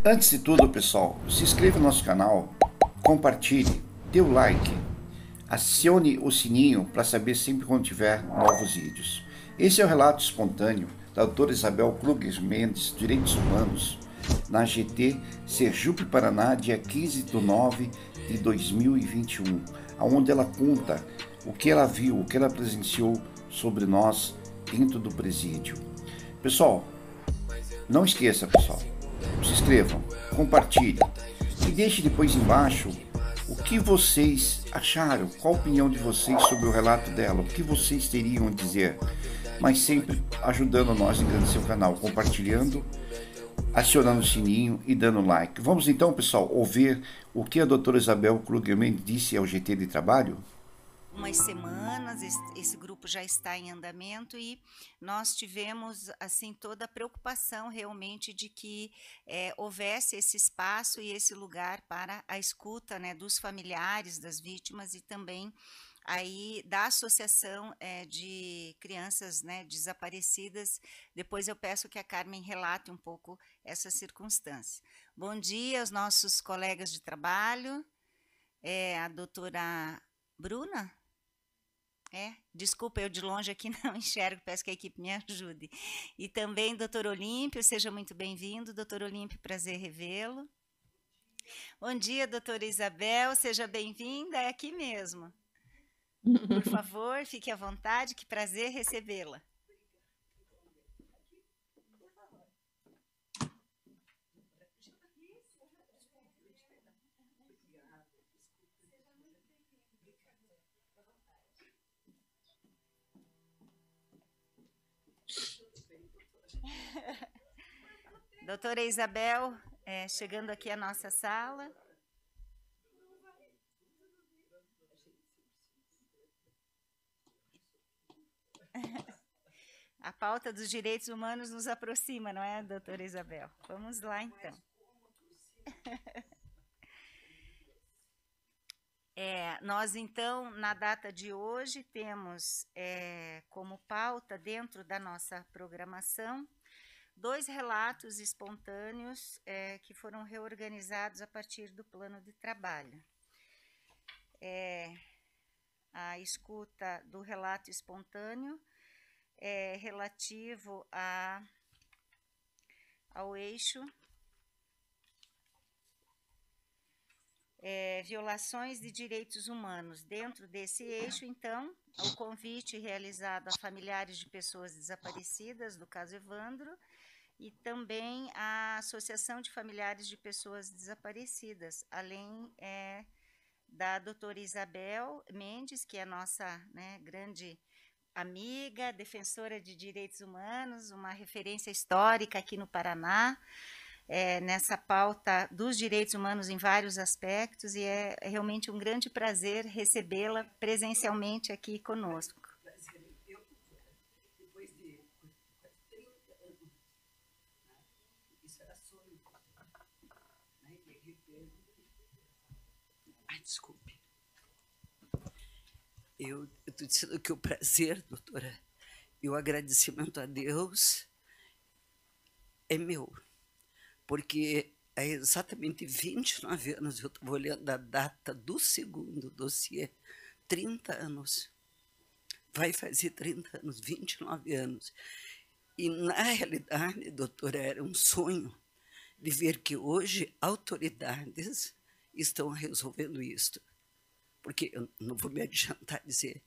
Antes de tudo, pessoal, se inscreva no nosso canal, compartilhe, dê o like, acione o sininho para saber sempre quando tiver novos vídeos. Esse é o relato espontâneo da doutora Isabel Kluges Mendes, Direitos Humanos, na GT, Sergipe, Paraná, dia 15 de 9 de 2021, onde ela conta o que ela viu, o que ela presenciou sobre nós dentro do presídio. Pessoal, não esqueça, pessoal, se inscrevam, compartilhem e deixe depois embaixo o que vocês acharam, qual a opinião de vocês sobre o relato dela, o que vocês teriam a dizer, mas sempre ajudando nós a engrandecer o canal, compartilhando, acionando o sininho e dando like. Vamos então, pessoal, ouvir o que a doutora Isabel Kluges Mendes disse ao GT de Trabalho? Umas semanas, esse grupo já está em andamento e nós tivemos assim toda a preocupação realmente de que houvesse esse espaço e esse lugar para a escuta, né, dos familiares das vítimas e também aí da associação de crianças, né, desaparecidas. Depois eu peço que a Carmen relate um pouco essa circunstância. Bom dia aos nossos colegas de trabalho, a doutora Bruna? Desculpa, eu de longe aqui não enxergo, peço que a equipe me ajude. E também doutor Olímpio, seja muito bem-vindo. Doutor Olímpio, prazer revê-lo. Bom dia, doutora Isabel, seja bem-vinda, é aqui mesmo. Por favor, fique à vontade, que prazer recebê-la. Doutora Isabel, chegando aqui à nossa sala. A pauta dos direitos humanos nos aproxima, não é, doutora Isabel? Vamos lá, então. Nós, então, na data de hoje, temos como pauta, dentro da nossa programação, 2 relatos espontâneos que foram reorganizados a partir do plano de trabalho. A escuta do relato espontâneo é relativo ao eixo violações de direitos humanos. Dentro desse eixo, então, o convite realizado a familiares de pessoas desaparecidas, do caso Evandro, e também a Associação de Familiares de Pessoas Desaparecidas, além da doutora Isabel Mendes, que é nossa, né, grande amiga, defensora de direitos humanos, uma referência histórica aqui no Paraná, nessa pauta dos direitos humanos em vários aspectos, e é realmente um grande prazer recebê-la presencialmente aqui conosco. Desculpe. Eu estou dizendo que o prazer, doutora, e o agradecimento a Deus é meu, porque há exatamente 29 anos, eu estava olhando a data do segundo dossiê, 30 anos, vai fazer 30 anos, 29 anos, e na realidade, doutora, era um sonho de ver que hoje autoridades estão resolvendo isso. Porque eu não vou me adiantar a dizer,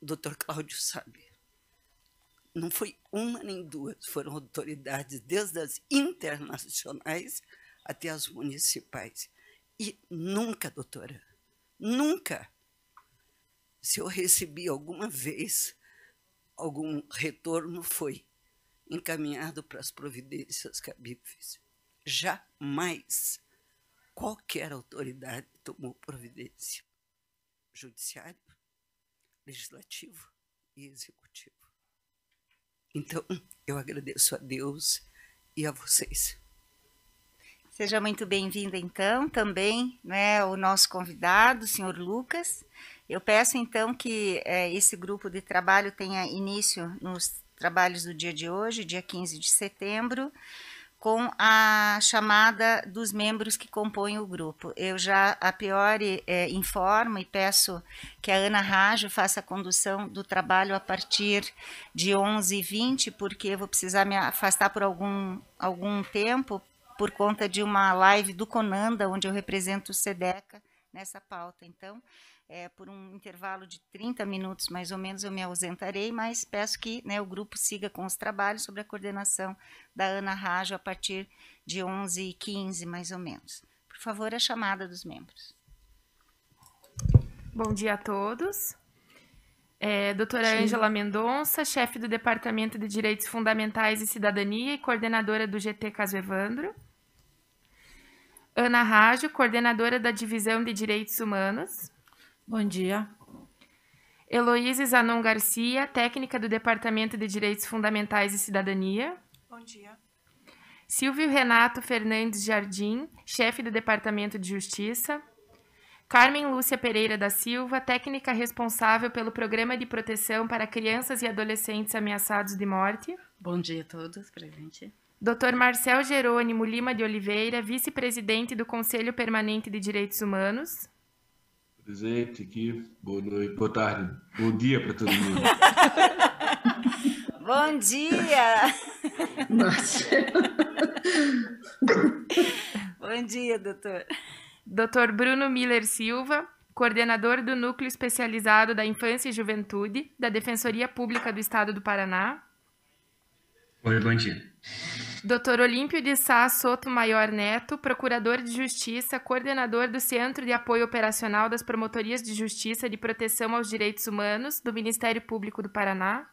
o doutor Cláudio sabe, não foi uma nem duas, foram autoridades desde as internacionais até as municipais. E nunca, doutora, nunca, se eu recebi alguma vez algum retorno, foi encaminhado para as providências cabíveis. Jamais qualquer autoridade tomou providência, judiciário, legislativo e executivo. Então, eu agradeço a Deus e a vocês. Seja muito bem-vinda, então, também, né, o nosso convidado, o senhor Lucas. Eu peço, então, que esse grupo de trabalho tenha início nos trabalhos do dia de hoje, dia 15 de setembro, com a chamada dos membros que compõem o grupo. Eu já, a priori, informo e peço que a Ana Rajo faça a condução do trabalho a partir de 11h20, porque eu vou precisar me afastar por algum tempo, por conta de uma live do Conanda, onde eu represento o SEDECA nessa pauta. Então, por um intervalo de 30 minutos, mais ou menos, eu me ausentarei, mas peço que, né, o grupo siga com os trabalhos sobre a coordenação da Ana Rajo a partir de 11h15, mais ou menos. Por favor, a chamada dos membros. Bom dia a todos. Doutora Ângela Mendonça, chefe do Departamento de Direitos Fundamentais e Cidadania e coordenadora do GT Caso Evandro. Ana Rajo, coordenadora da Divisão de Direitos Humanos. Bom dia. Heloísa Zanon Garcia, técnica do Departamento de Direitos Fundamentais e Cidadania. Bom dia. Silvio Renato Fernandes Jardim, chefe do Departamento de Justiça. Carmen Lúcia Pereira da Silva, técnica responsável pelo Programa de Proteção para Crianças e Adolescentes Ameaçados de Morte. Bom dia a todos, presente. Dr. Marcel Jerônimo Lima de Oliveira, vice-presidente do Conselho Permanente de Direitos Humanos. Presente aqui, boa noite, boa tarde, bom dia para todo mundo. Bom dia! Nossa. Bom dia, doutor. Dr. Bruno Miller Silva, coordenador do Núcleo Especializado da Infância e Juventude, da Defensoria Pública do Estado do Paraná. Oi, bom dia. Dr. Olímpio de Sá Soto Maior Neto, procurador de Justiça, coordenador do Centro de Apoio Operacional das Promotorias de Justiça de Proteção aos Direitos Humanos do Ministério Público do Paraná.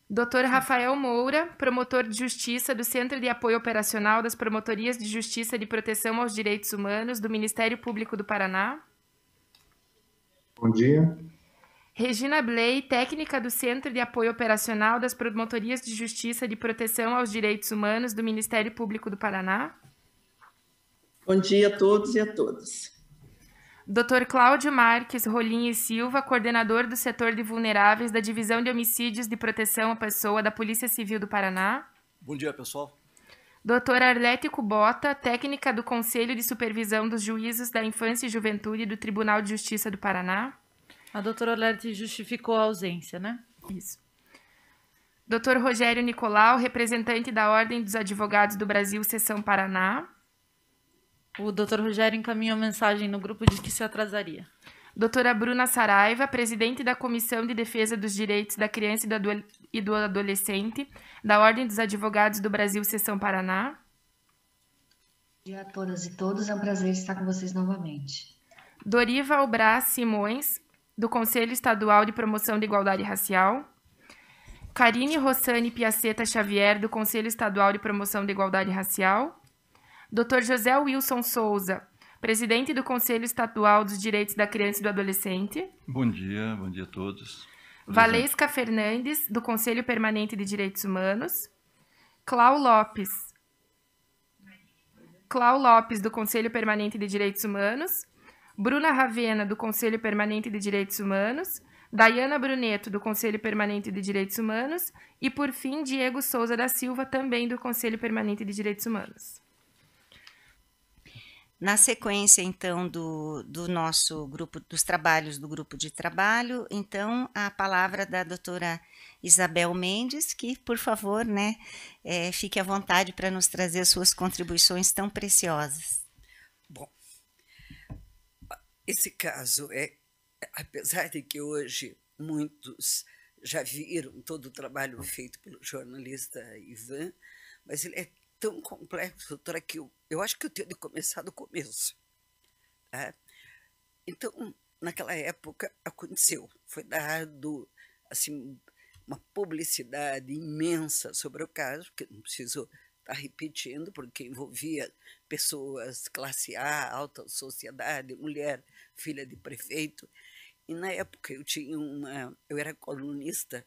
Dr. Rafael Moura, promotor de Justiça do Centro de Apoio Operacional das Promotorias de Justiça de Proteção aos Direitos Humanos do Ministério Público do Paraná. Bom dia. Regina Bley, técnica do Centro de Apoio Operacional das Promotorias de Justiça de Proteção aos Direitos Humanos do Ministério Público do Paraná. Bom dia a todos e a todas. Dr. Cláudio Marques Rolim e Silva, coordenador do Setor de Vulneráveis da Divisão de Homicídios de Proteção à Pessoa da Polícia Civil do Paraná. Bom dia, pessoal. Dr. Arlete Kubota, técnica do Conselho de Supervisão dos Juízos da Infância e Juventude do Tribunal de Justiça do Paraná. A doutora Arlete justificou a ausência, né? Isso. Dr. Rogério Nicolau, representante da Ordem dos Advogados do Brasil, Seção Paraná. O doutor Rogério encaminhou mensagem no grupo de que se atrasaria. Doutora Bruna Saraiva, presidente da Comissão de Defesa dos Direitos da Criança e do Adolescente, da Ordem dos Advogados do Brasil, Seção Paraná. Bom dia a todas e todos, é um prazer estar com vocês novamente. Dorival Braz Simões, do Conselho Estadual de Promoção da Igualdade Racial. Karine Rossani Piaceta Xavier, do Conselho Estadual de Promoção da Igualdade Racial. Dr. José Wilson Souza, presidente do Conselho Estadual dos Direitos da Criança e do Adolescente. Bom dia a todos. Valesca Fernandes, do Conselho Permanente de Direitos Humanos. Clau Lopes, do Conselho Permanente de Direitos Humanos. Bruna Ravena, do Conselho Permanente de Direitos Humanos. Dayana Bruneto, do Conselho Permanente de Direitos Humanos. E, por fim, Diego Souza da Silva, também do Conselho Permanente de Direitos Humanos. Na sequência, então, do nosso grupo, dos trabalhos do grupo de trabalho, então, a palavra da doutora Isabel Mendes, que, por favor, né, fique à vontade para nos trazer suas contribuições tão preciosas. Bom, esse caso apesar de que hoje muitos já viram todo o trabalho feito pelo jornalista Ivan, mas ele é tão complexo, doutora, que eu acho que eu tenho de começar do começo. Tá? Então, naquela época, aconteceu. Foi dado assim, uma publicidade imensa sobre o caso, que não preciso estar repetindo, porque envolvia pessoas classe A, alta sociedade, mulher, filha de prefeito. E, na época, eu era colunista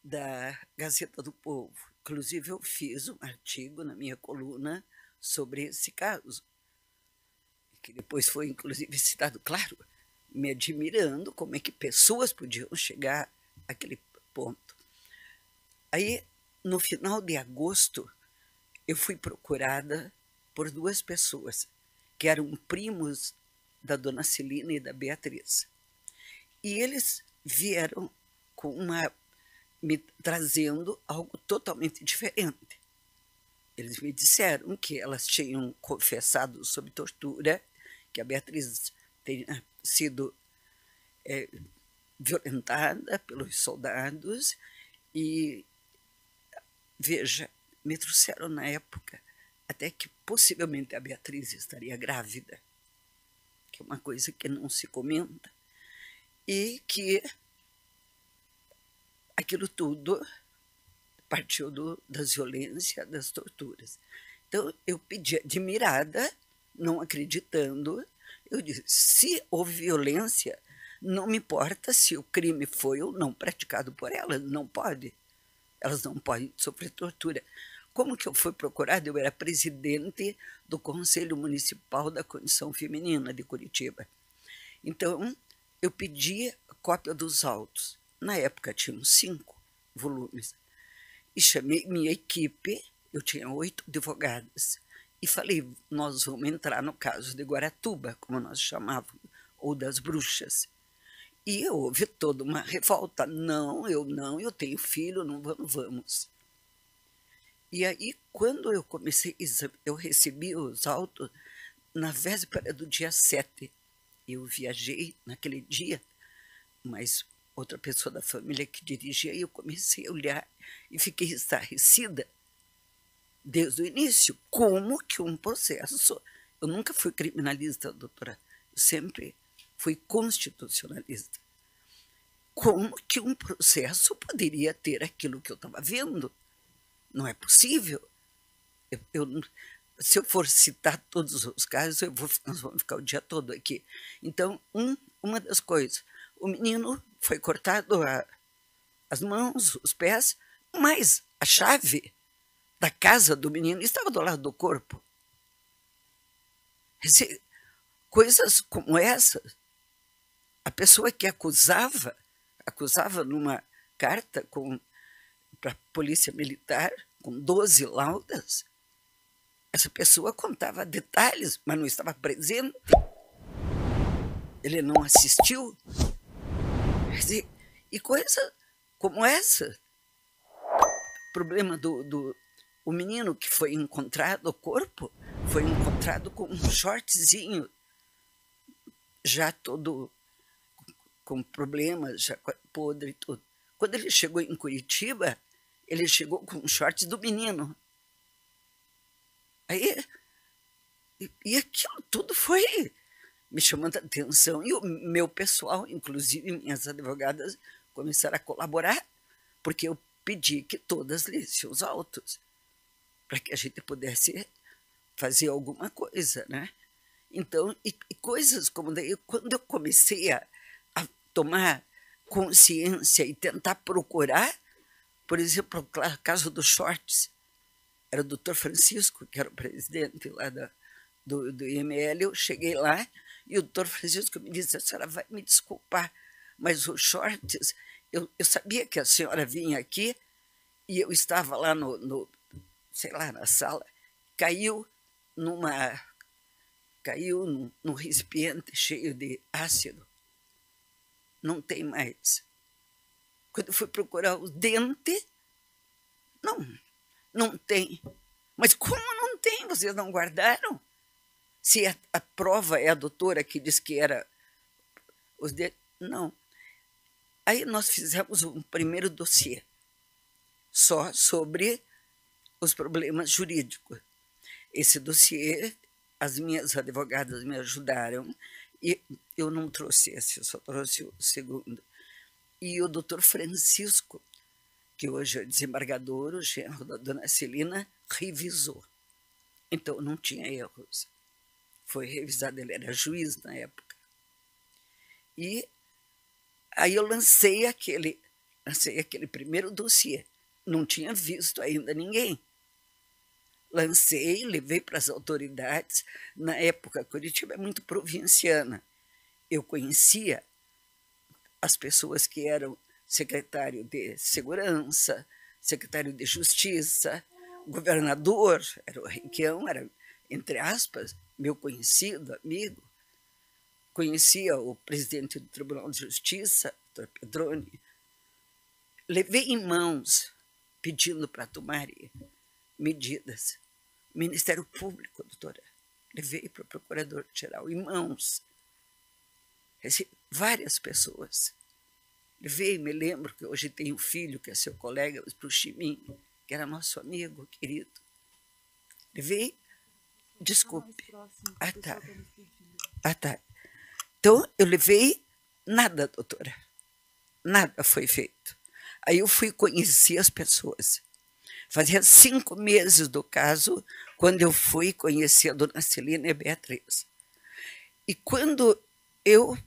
da Gazeta do Povo. Inclusive, eu fiz um artigo na minha coluna sobre esse caso, que depois foi, inclusive, citado, claro, me admirando como é que pessoas podiam chegar àquele ponto. Aí, no final de agosto, eu fui procurada por 2 pessoas, que eram primos da dona Celina e da Beatriz. E eles vieram me trazendo algo totalmente diferente. Eles me disseram que elas tinham confessado sob tortura, que a Beatriz tinha sido violentada pelos soldados e, veja, me trouxeram na época até que possivelmente a Beatriz estaria grávida, que é uma coisa que não se comenta, e que aquilo tudo partiu das violências, das torturas. Então, eu pedi, admirada, não acreditando, eu disse, se houve violência, não me importa se o crime foi ou não praticado por elas, elas não podem sofrer tortura. Como que eu fui procurada? Eu era presidente do Conselho Municipal da Condição Feminina de Curitiba. Então, eu pedi cópia dos autos. Na época, tinham 5 volumes. E chamei minha equipe, eu tinha 8 advogadas, e falei, nós vamos entrar no caso de Guaratuba, como nós chamávamos, ou das bruxas. E houve toda uma revolta. Não, eu tenho filho, não vamos. E aí, quando eu comecei, eu recebi os autos na véspera do dia 7. Eu viajei naquele dia, mas outra pessoa da família que dirigia, e eu comecei a olhar e fiquei estarrecida desde o início. Como que um processo... Eu nunca fui criminalista, doutora, eu sempre fui constitucionalista. Como que um processo poderia ter aquilo que eu estava vendo? Não é possível. Se eu for citar todos os casos, nós vamos ficar o dia todo aqui. Então, uma das coisas, o menino foi cortado as mãos, os pés, mas a chave da casa do menino estava do lado do corpo. Coisas como essa, a pessoa que acusava numa carta para a polícia militar, com 12 laudas, essa pessoa contava detalhes, mas não estava presente. Ele não assistiu. E coisa como essa, o problema o menino que foi encontrado, o corpo, foi encontrado com um shortzinho, já todo com problemas, já podre e tudo. Quando ele chegou em Curitiba, ele chegou com um short do menino. Aí, e aquilo tudo foi me chamando a atenção. E o meu pessoal, inclusive minhas advogadas, começaram a colaborar, porque eu pedi que todas lessem os autos, para que a gente pudesse fazer alguma coisa, né? Então, e coisas como daí, quando eu comecei a tomar consciência e tentar procurar, por exemplo, o caso dos shorts, era o doutor Francisco, que era o presidente lá do IML, eu cheguei lá e o doutor Francisco me disse, a senhora vai me desculpar, mas os shorts, eu sabia que a senhora vinha aqui e eu estava lá sei lá, na sala, caiu num recipiente cheio de ácido. Não tem mais. Quando eu fui procurar o dente, não tem. Mas como não tem? Vocês não guardaram? Se a prova é a doutora que diz que era os dentes. Não. Aí nós fizemos um primeiro dossiê só sobre os problemas jurídicos. Esse dossiê, as minhas advogadas me ajudaram, e eu não trouxe esse, eu só trouxe o segundo. E o doutor Francisco, que hoje é desembargador, o genro da dona Celina, revisou. Então, não tinha erros. Foi revisado, ele era juiz na época. E aí eu lancei aquele primeiro dossiê. Não tinha visto ainda ninguém. Lancei, levei para as autoridades. Na época, Curitiba é muito provinciana. Eu conhecia as pessoas que eram secretário de Segurança, secretário de Justiça, o governador, era o Requião, era, entre aspas, meu conhecido, amigo. Conhecia o presidente do Tribunal de Justiça, Dr. Pedroni. Levei em mãos, pedindo para tomarem medidas. Ministério Público, doutora, levei para o Procurador-Geral em mãos. Várias pessoas. Levei, me lembro que hoje tem um filho, que é seu colega, para o Chimim, que era nosso amigo querido. Levei, desculpe. Tá. Então, eu levei nada, doutora. Nada foi feito. Aí eu fui conhecer as pessoas. Fazia 5 meses do caso, quando eu fui conhecer a dona Celina e a Beatriz. E quando eu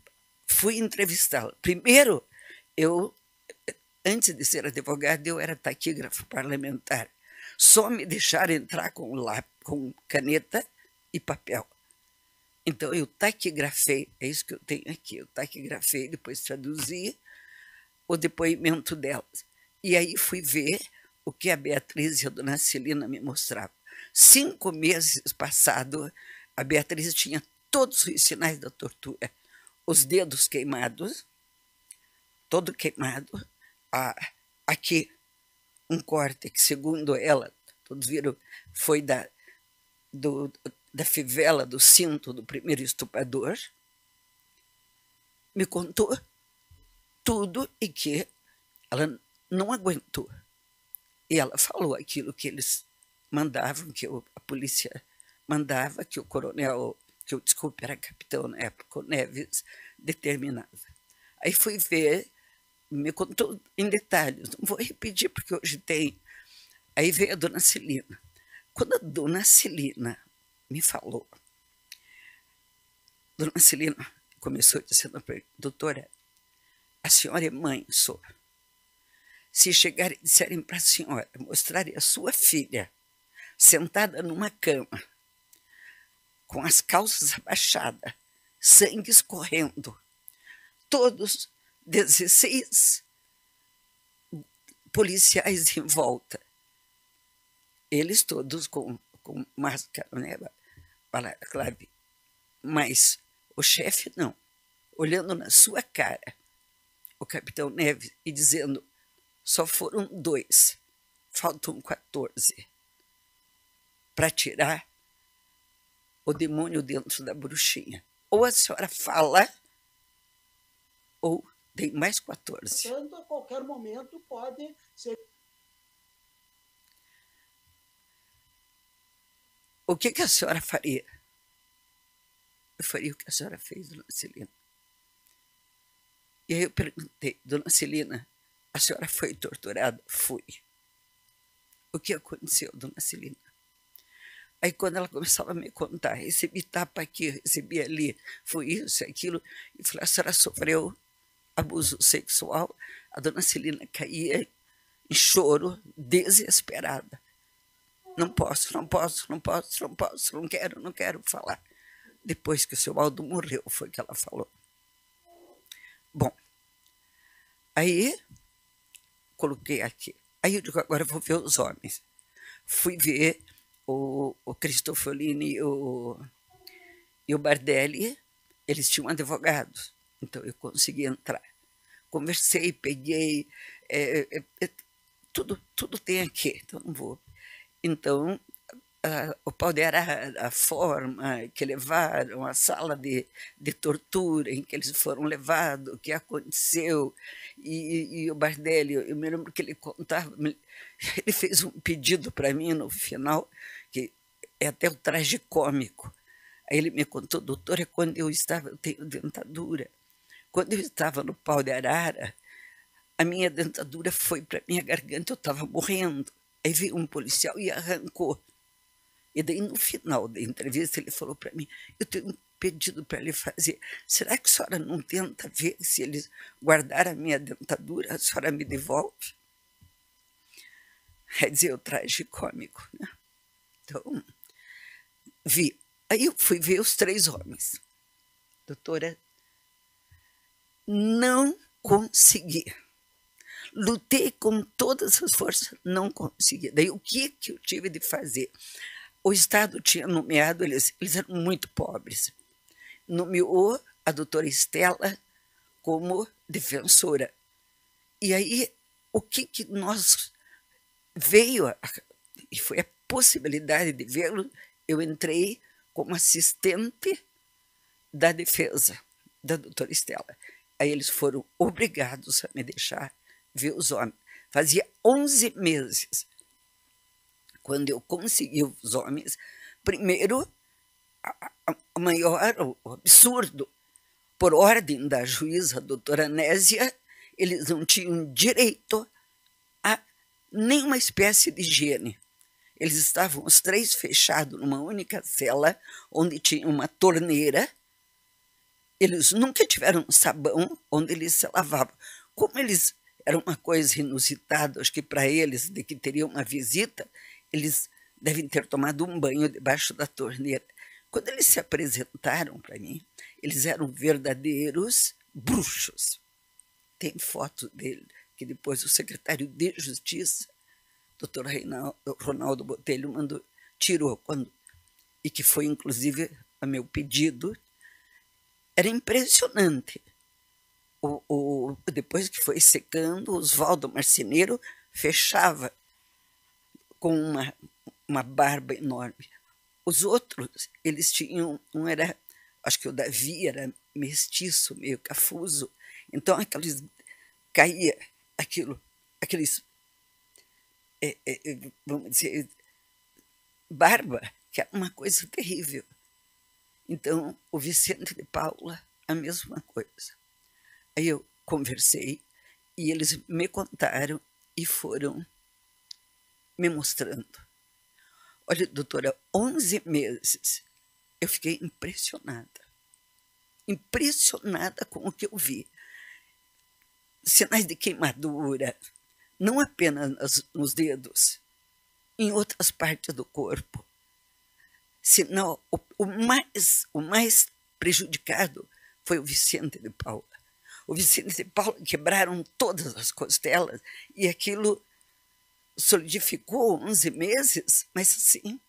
fui entrevistá-la, primeiro, antes de ser advogada, eu era taquígrafo parlamentar. Só me deixaram entrar com caneta e papel. Então, eu taquigrafei, é isso que eu tenho aqui, eu taquigrafei, depois traduzi o depoimento delas. E aí fui ver o que a Beatriz e a dona Celina me mostravam. 5 meses passados, a Beatriz tinha todos os sinais da tortura. Os dedos queimados, todo queimado. Aqui, um corte que, segundo ela, todos viram, foi da fivela do cinto do primeiro estuprador. Me contou tudo e que ela não aguentou. E ela falou aquilo que eles mandavam, que a polícia mandava, que o coronel, desculpe, era capitão na época, o Neves, determinava. Aí fui ver, me contou em detalhes, não vou repetir porque hoje tem. Aí veio a dona Celina. Quando a dona Celina me falou, dona Celina começou dizendo para mim, doutora, a senhora é mãe, sou. Se chegarem e disserem para a senhora, mostrarem a sua filha sentada numa cama, com as calças abaixadas, sangue escorrendo, todos 16 policiais em volta, eles todos com máscara, né, clave, mas o chefe não, olhando na sua cara, o capitão Neves, e dizendo, só foram 2, faltam 14, para tirar o demônio dentro da bruxinha. Ou a senhora fala, ou tem mais 14. Portanto, a qualquer momento pode ser. O que a senhora faria? Eu faria o que a senhora fez, dona Celina. E aí eu perguntei, dona Celina, a senhora foi torturada? Fui. O que aconteceu, dona Celina? Aí quando ela começava a me contar, recebi tapa aqui, recebi ali, foi isso, aquilo, e falei, a senhora sofreu abuso sexual? A dona Celina caía em choro, desesperada. Não posso, não quero falar. Depois que o seu Aldo morreu, foi que ela falou. Bom, aí coloquei aqui. Aí eu digo, agora eu vou ver os homens. Fui ver o Cristofolini e o Bardelli, eles tinham advogados, então eu consegui entrar. Conversei, peguei, tudo tem aqui, então não vou. Então, o pau de arara, a forma que levaram, a sala de tortura em que eles foram levados, o que aconteceu, e o Bardelli, eu me lembro que ele contava, ele fez um pedido para mim no final, que é até o tragicômico. Aí ele me contou, doutora, quando eu tenho dentadura, quando eu estava no pau de arara, a minha dentadura foi para minha garganta, eu estava morrendo. Aí veio um policial e arrancou. E daí, no final da entrevista, ele falou para mim, eu tenho um pedido para ele fazer. Será que a senhora não tenta ver se eles guardaram a minha dentadura, a senhora me devolve? Quer dizer, o tragicômico, né? Então, vi. Aí eu fui ver os 3 homens. Doutora, não consegui. Lutei com todas as forças, não consegui. Daí o que eu tive de fazer? O Estado tinha nomeado, eles eram muito pobres, nomeou a doutora Estela como defensora. E aí, o que nós veio, e foi a possibilidade de vê-lo, eu entrei como assistente da defesa da doutora Estela. Aí eles foram obrigados a me deixar ver os homens. Fazia 11 meses. Quando eu consegui os homens, primeiro, o maior o absurdo, por ordem da juíza doutora Nésia, eles não tinham direito a nenhuma espécie de higiene. Eles estavam os três fechados numa única cela, onde tinha uma torneira. Eles nunca tiveram um sabão onde eles se lavavam. Como eles eram uma coisa inusitada, acho que para eles, de que teriam uma visita, eles devem ter tomado um banho debaixo da torneira. Quando eles se apresentaram para mim, eles eram verdadeiros bruxos. Tem foto dele, que depois o secretário de Justiça, doutor Ronaldo Botelho, tirou, e que foi, inclusive, a meu pedido. Era impressionante. Depois que foi secando, o Oswaldo Marceneiro fechava com uma barba enorme. Os outros, eles tinham, acho que o Davi era mestiço, meio cafuso, então caía aqueles, vamos dizer, barba, que era uma coisa terrível. Então, o Vicente de Paula, a mesma coisa. Aí eu conversei e eles me contaram e foram me mostrando. Olha, doutora, 11 meses, eu fiquei impressionada. Impressionada com o que eu vi. Sinais de queimadura, não apenas nos dedos, em outras partes do corpo. Senão, o mais prejudicado foi o Vicente de Paula. O Vicente de Paula quebraram todas as costelas e aquilo solidificou 11 meses, mas assim,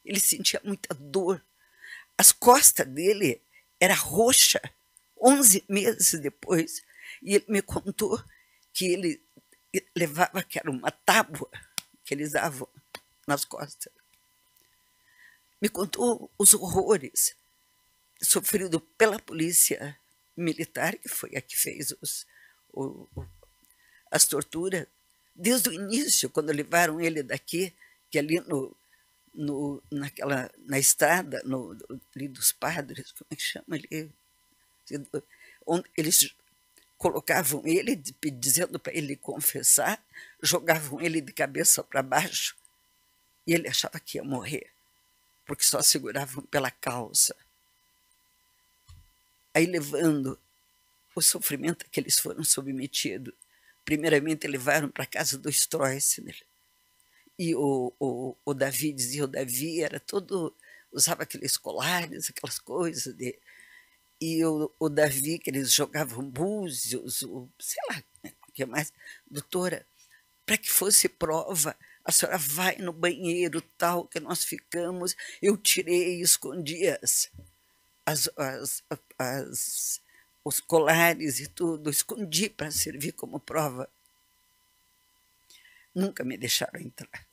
ele sentia muita dor. As costas dele eram roxas 11 meses depois. E ele me contou que ele levava, que era uma tábua que eles davam nas costas. Me contou os horrores sofridos pela polícia militar, que foi a que fez as torturas, desde o início, quando levaram ele daqui, que ali na estrada, ali dos padres, como é que chama ali? Onde eles colocavam ele, dizendo para ele confessar, jogavam ele de cabeça para baixo, e ele achava que ia morrer, porque só seguravam pela calça. Aí, levando o sofrimento que eles foram submetidos, primeiramente levaram para a casa do Stroessner. E o Davi dizia, o Davi era todo, usava aqueles colares, aquelas coisas. E o Davi, que eles jogavam búzios, sei lá, o que mais. Doutora, para que fosse prova, a senhora vai no banheiro, tal, que nós ficamos. Eu tirei e escondi os colares e tudo, escondi para servir como prova. Nunca me deixaram entrar.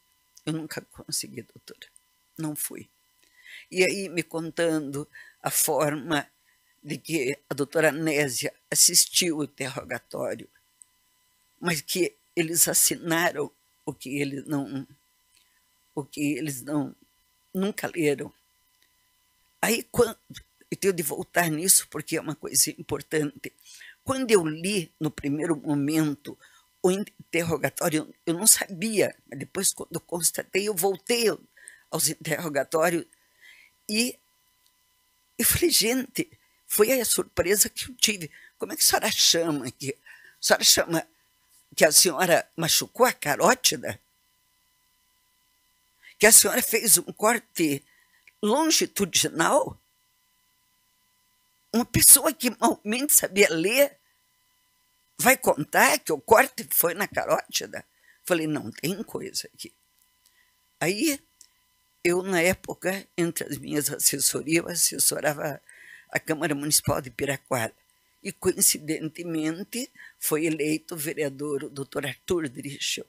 Eu nunca consegui, doutora. Não fui. E aí, me contando a forma de que a doutora Nésia assistiu o interrogatório, mas que eles assinaram o que eles nunca leram. Aí, eu tenho de voltar nisso porque é uma coisa importante. Quando eu li, no primeiro momento, o interrogatório, eu não sabia, mas depois, quando eu constatei, eu voltei aos interrogatórios e eu falei, gente, foi a surpresa que eu tive. Como é que a senhora chama aqui? A senhora chama que a senhora machucou a carótida? Que a senhora fez um corte longitudinal? Uma pessoa que malmente sabia ler vai contar que o corte foi na carótida? Falei, não, tem coisa aqui. Aí, eu, na época, entre as minhas assessorias, eu assessorava a Câmara Municipal de Piraquara. E, coincidentemente, foi eleito vereador o doutor Arthur Drischel.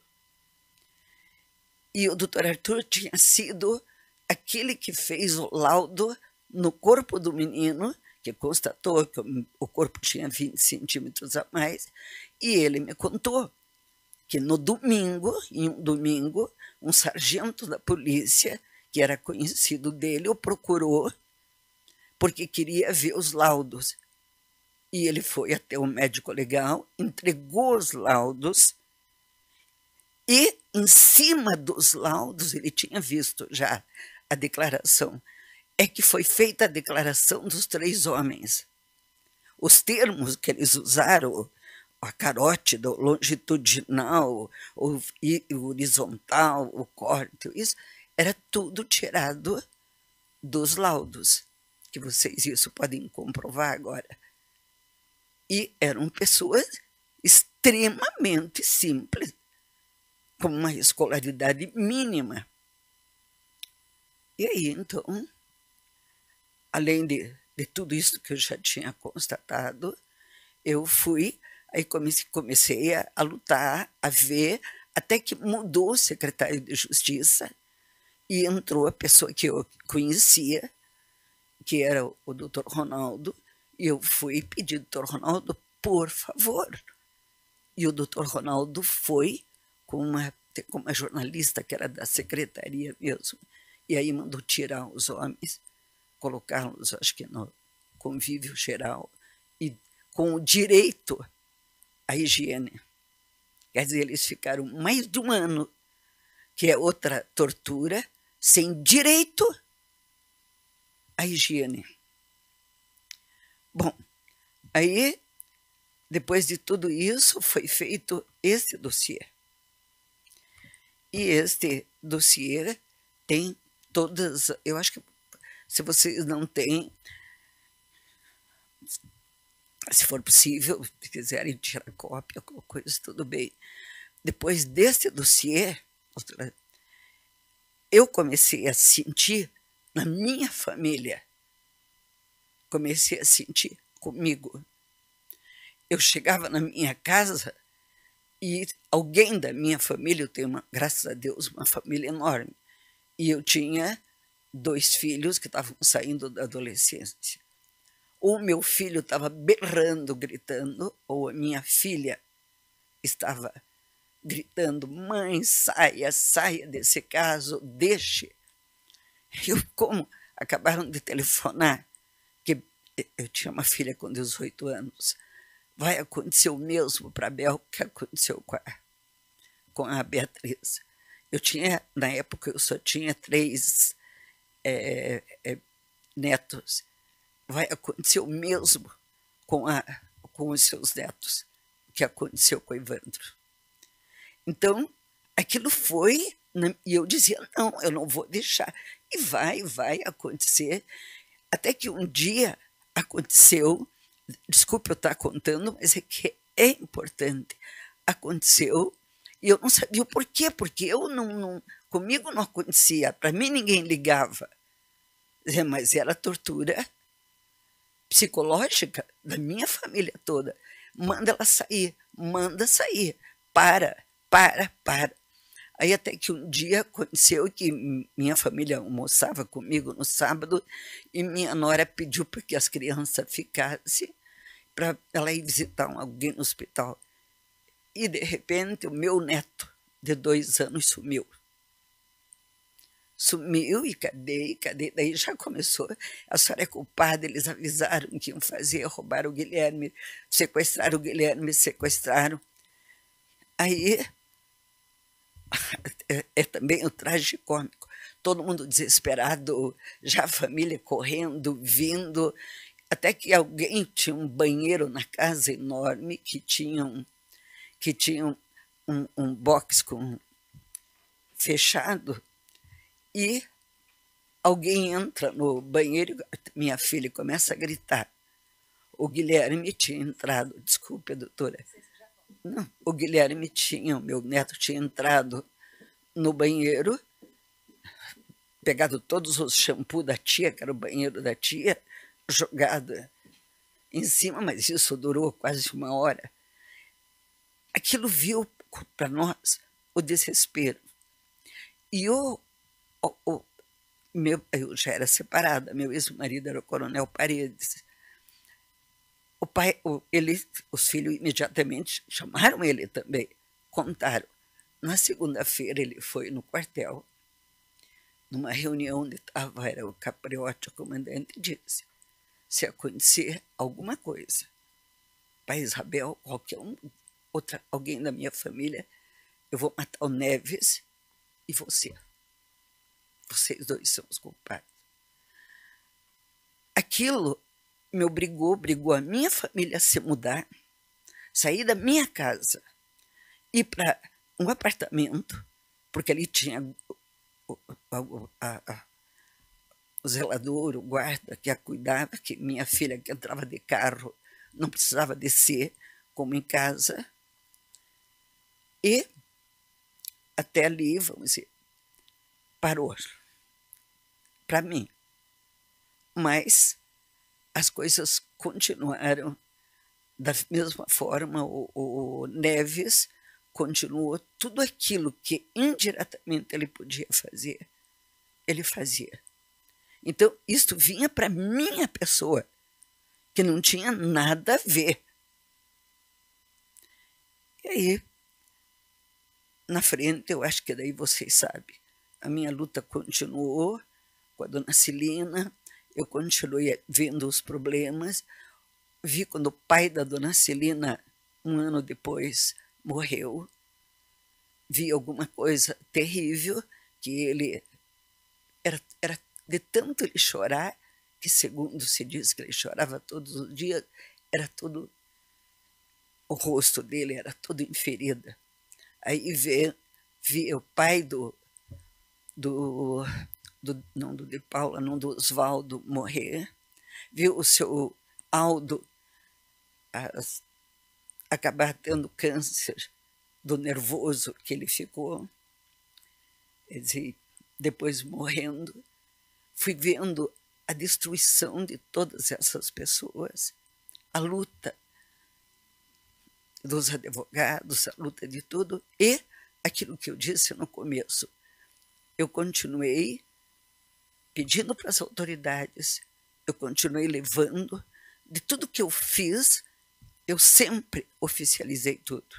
E o doutor Arthur tinha sido aquele que fez o laudo no corpo do menino, que constatou que o corpo tinha 20 centímetros a mais, e ele me contou que no domingo, em um domingo, um sargento da polícia, que era conhecido dele, o procurou porque queria ver os laudos. E ele foi até o médico legal, entregou os laudos, e em cima dos laudos, ele tinha visto já a declaração, é que foi feita a declaração dos 3 homens. Os termos que eles usaram, a carótida, o longitudinal, o horizontal, o corte, isso era tudo tirado dos laudos, que vocês isso podem comprovar agora. E eram pessoas extremamente simples, com uma escolaridade mínima. E aí, então, além de tudo isso que eu já tinha constatado, eu fui, aí comecei a lutar, a ver, até que mudou o secretário de Justiça e entrou a pessoa que eu conhecia, que era o doutor Ronaldo, e eu fui pedir, doutor Ronaldo, por favor. E o doutor Ronaldo foi com uma jornalista que era da secretaria mesmo, e aí mandou tirar os homens, colocá-los, acho que no convívio geral, e com o direito à higiene. Quer dizer, eles ficaram mais de um ano, que é outra tortura, sem direito à higiene. Bom, aí, depois de tudo isso, foi feito esse dossiê. E este dossiê tem todas, eu acho que se vocês não têm, se for possível, se quiserem tirar cópia, alguma coisa, tudo bem. Depois desse dossiê, eu comecei a sentir na minha família, comecei a sentir comigo. Eu chegava na minha casa e alguém da minha família, eu tenho, graças a Deus, uma família enorme, e eu tinha 2 filhos que estavam saindo da adolescência. O meu filho estava berrando, gritando, ou a minha filha estava gritando, mãe, saia desse caso, deixe. Eu, como acabaram de telefonar, que eu tinha uma filha com 18 anos, vai acontecer o mesmo para a Bel que aconteceu com a Beatriz. Eu tinha, na época, eu só tinha 3 netos. Vai acontecer o mesmo com os seus netos, que aconteceu com o Evandro. Então, aquilo foi, e eu dizia, não, eu não vou deixar. E vai acontecer. Até que um dia aconteceu, desculpe eu estar contando, mas é que é importante. Aconteceu, e eu não sabia o porquê, porque comigo não acontecia, para mim ninguém ligava. Mas era tortura psicológica da minha família toda. Manda ela sair, manda sair, para. Aí até que um dia aconteceu que minha família almoçava comigo no sábado e minha nora pediu para que as crianças ficassem para ela ir visitar alguém no hospital. E, de repente, o meu neto de 2 anos sumiu. Sumiu e cadê? Daí já começou, a senhora é culpada, eles avisaram que iam fazer, roubaram o Guilherme, sequestraram o Guilherme, sequestraram. Aí, é também o tragicômico, todo mundo desesperado, já a família correndo, vindo, até que alguém tinha um banheiro na casa enorme, que tinha um box fechado, e alguém entra no banheiro, minha filha começa a gritar. O Guilherme tinha entrado, desculpe, doutora. Não, o Guilherme o meu neto tinha entrado no banheiro, pegado todos os shampoos da tia, que era o banheiro da tia, jogado em cima, mas isso durou quase 1 hora. Aquilo viu para nós o desespero. E eu já era separada, meu ex-marido era o Coronel Paredes. Os filhos imediatamente chamaram ele também, contaram. Na segunda-feira ele foi no quartel, numa reunião onde era o Capriotti, o comandante, e disse: se acontecer alguma coisa para Isabel, qualquer alguém da minha família, eu vou matar o Neves e você. Vocês dois são os culpados. Aquilo me obrigou a minha família a se mudar, sair da minha casa, ir para um apartamento, porque ali tinha o zelador, o guarda que a cuidava, que minha filha que entrava de carro não precisava descer, como em casa. E até ali, vamos dizer, parou para mim. Mas as coisas continuaram da mesma forma. O Neves continuou tudo aquilo que indiretamente ele podia fazer, ele fazia. Então, isso vinha para minha pessoa, que não tinha nada a ver. E aí, na frente, eu acho que daí vocês sabem, a minha luta continuou com a dona Celina, eu continuei vendo os problemas, vi quando o pai da dona Celina, 1 ano depois, morreu, vi alguma coisa terrível, que ele era de tanto ele chorar, que segundo se diz que ele chorava todos os dias, era tudo, o rosto dele era todo em ferida. Aí vi o pai não do de Paula, não do Oswaldo morrer, viu o seu Aldo acabar tendo câncer do nervoso que ele ficou, quer dizer, depois morrendo. Fui vendo a destruição de todas essas pessoas, a luta dos advogados, a luta de tudo, e aquilo que eu disse no começo, eu continuei pedindo para as autoridades, eu continuei levando, de tudo que eu fiz, eu sempre oficializei tudo.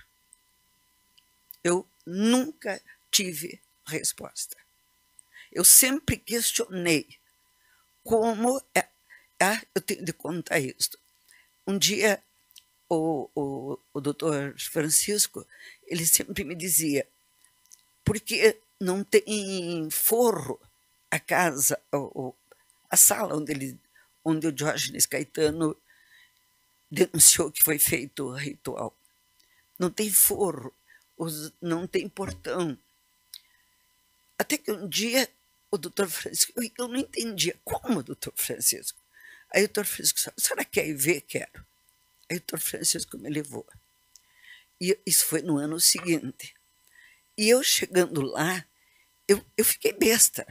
Eu nunca tive resposta. Eu sempre questionei como... eu tenho de contar isso. Um dia, o doutor Francisco, ele sempre me dizia, por que não tem forro a casa, a sala onde o Diógenes Caetano denunciou que foi feito o ritual? Não tem forro, não tem portão. Até que um dia o doutor Francisco, eu não entendia, como, doutor Francisco? Aí o doutor Francisco disse, a senhora quer ir ver? Quero. Aí o doutor Francisco me levou. E isso foi no ano seguinte. E eu chegando lá, eu fiquei besta.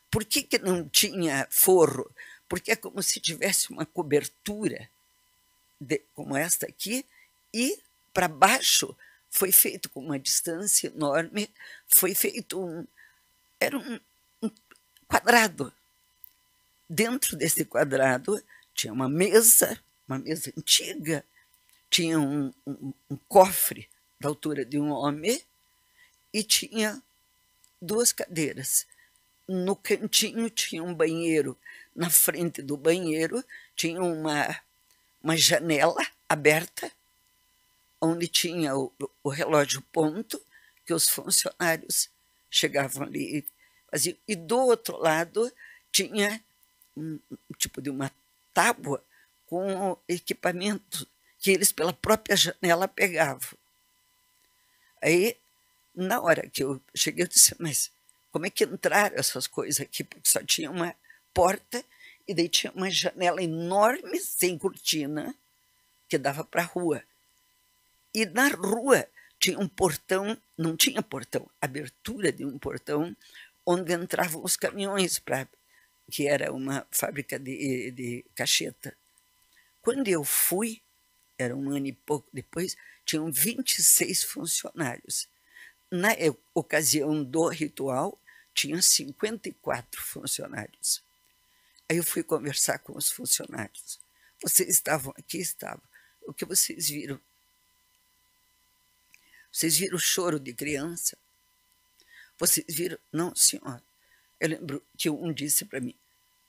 Por que não tinha forro? Porque é como se tivesse uma cobertura como esta aqui, e para baixo foi feito com uma distância enorme, foi feito era um quadrado. Dentro desse quadrado tinha uma mesa antiga, tinha um cofre da altura de um homem e tinha 2 cadeiras. No cantinho tinha um banheiro, na frente do banheiro tinha uma janela aberta, onde tinha o relógio ponto, que os funcionários chegavam ali e faziam. E do outro lado tinha um tipo de uma tábua com equipamento que eles pela própria janela pegavam. Aí, na hora que eu cheguei, eu disse, mas como é que entraram essas coisas aqui? Porque só tinha uma porta e daí tinha uma janela enorme, sem cortina, que dava para a rua. E na rua tinha um portão, não tinha portão, abertura de um portão, onde entravam os caminhões, que era uma fábrica de cacheta. Quando eu fui, era um ano e pouco depois, tinham 26 funcionários. Na ocasião do ritual, tinha 54 funcionários. Aí eu fui conversar com os funcionários. Vocês estavam aqui? Estavam. O que vocês viram? Vocês viram o choro de criança? Vocês viram? Não, senhora. Eu lembro que um disse para mim,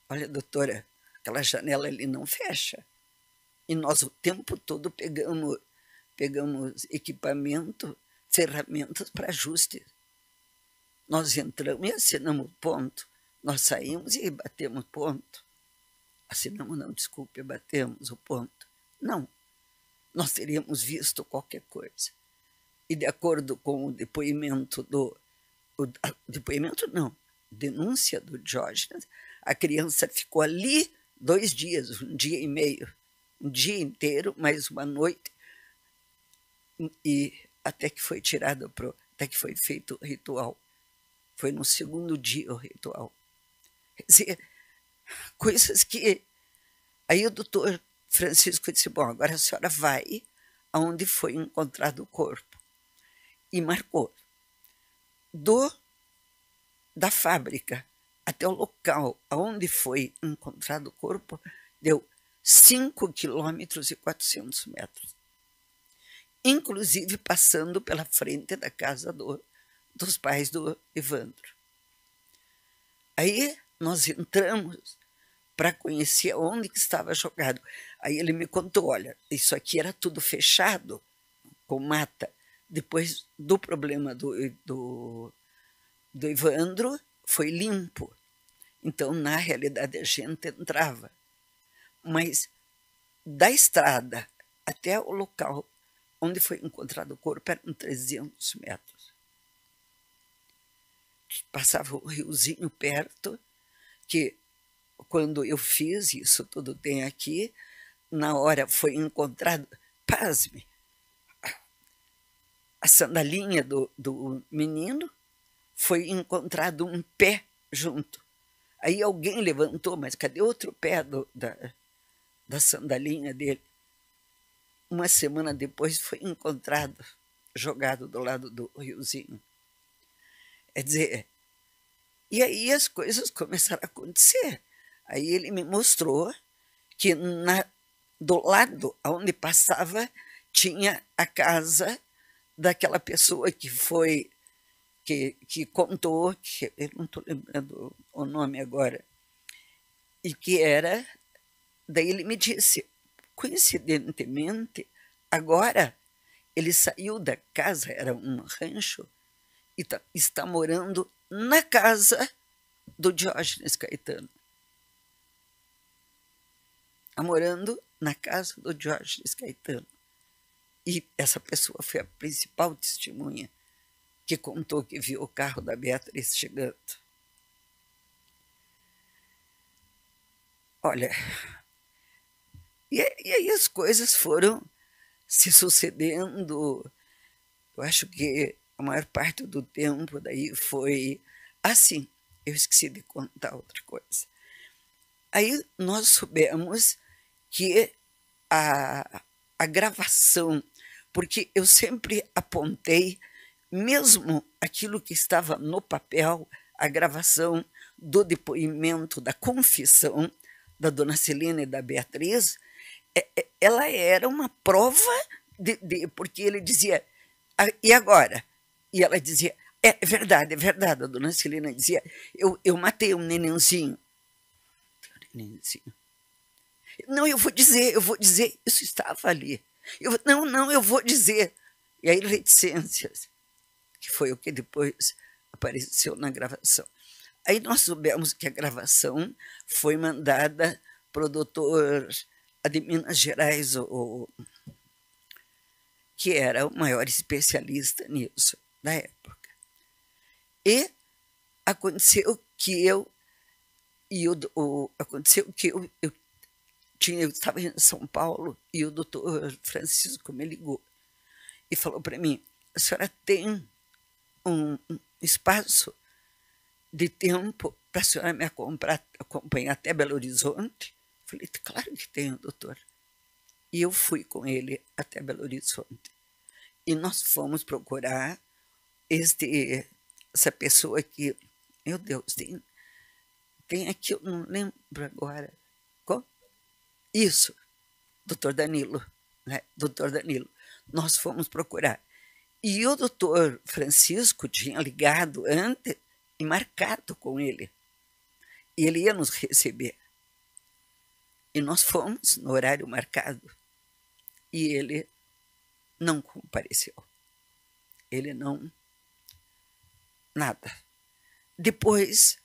olha, doutora, aquela janela ali não fecha. E nós o tempo todo pegamos equipamento, ferramentas para ajuste. Nós entramos e assinamos ponto. Nós saímos e batemos ponto. Assinamos, não, desculpe, batemos o ponto. Não, nós teríamos visto qualquer coisa. E de acordo com o depoimento denúncia do Diógenes, a criança ficou ali 2 dias, 1 dia e meio, um dia inteiro, mais uma noite, e até que foi tirada, até que foi feito o ritual. Foi no 2º dia o ritual. Quer dizer, coisas que... Aí o doutor Francisco disse, bom, agora a senhora vai aonde foi encontrado o corpo. E marcou. Da fábrica até o local aonde foi encontrado o corpo, deu 5 quilômetros e 400 metros. Inclusive passando pela frente da casa dos pais do Evandro. Aí nós entramos para conhecer onde que estava jogado. Aí ele me contou, olha, isso aqui era tudo fechado, com mata. Depois do problema do Evandro, foi limpo. Então, na realidade, a gente entrava. Mas da estrada até o local onde foi encontrado o corpo eram 300 metros. Passava um riozinho perto, que quando eu fiz isso, tudo tem aqui, na hora foi encontrado, pasme, a sandalinha do menino, foi encontrado um pé junto. Aí alguém levantou, mas cadê outro pé da sandalinha dele? Uma semana depois foi encontrado, jogado do lado do riozinho. Quer dizer, e aí as coisas começaram a acontecer. Aí ele me mostrou que do lado onde passava tinha a casa daquela pessoa que foi, que contou, que eu não estou lembrando o nome agora, e que era, daí ele me disse, coincidentemente, agora ele saiu da casa, era um rancho, e está morando na casa do Diógenes Caetano. Está morando na casa do Diógenes Caetano. E essa pessoa foi a principal testemunha que contou que viu o carro da Beatriz chegando. Olha, e aí as coisas foram se sucedendo. Eu acho que a maior parte do tempo daí foi assim. Eu esqueci de contar outra coisa. Aí nós soubemos que a gravação, porque eu sempre apontei, mesmo aquilo que estava no papel, a gravação do depoimento, da confissão da dona Celina e da Beatriz, ela era uma prova, porque ele dizia, e agora? E ela dizia, é verdade, a dona Celina dizia, eu matei um nenenzinho. Não, eu vou dizer, isso estava ali. Não, eu vou dizer. E aí reticências, que foi o que depois apareceu na gravação. Aí nós soubemos que a gravação foi mandada para o doutor de Minas Gerais, que era o maior especialista nisso da época. E aconteceu que eu estava em São Paulo e o doutor Francisco me ligou. e falou para mim, a senhora tem um espaço de tempo para a senhora me acompanhar até Belo Horizonte? Falei, claro que tenho, doutor. E eu fui com ele até Belo Horizonte. E nós fomos procurar essa pessoa que, meu Deus, tem aqui, eu não lembro agora. Qual? Isso, doutor Danilo. Né? Doutor Danilo. Nós fomos procurar. E o doutor Francisco tinha ligado antes e marcado com ele. E ele ia nos receber. E nós fomos no horário marcado. E ele não compareceu. Ele não... Nada. Depois,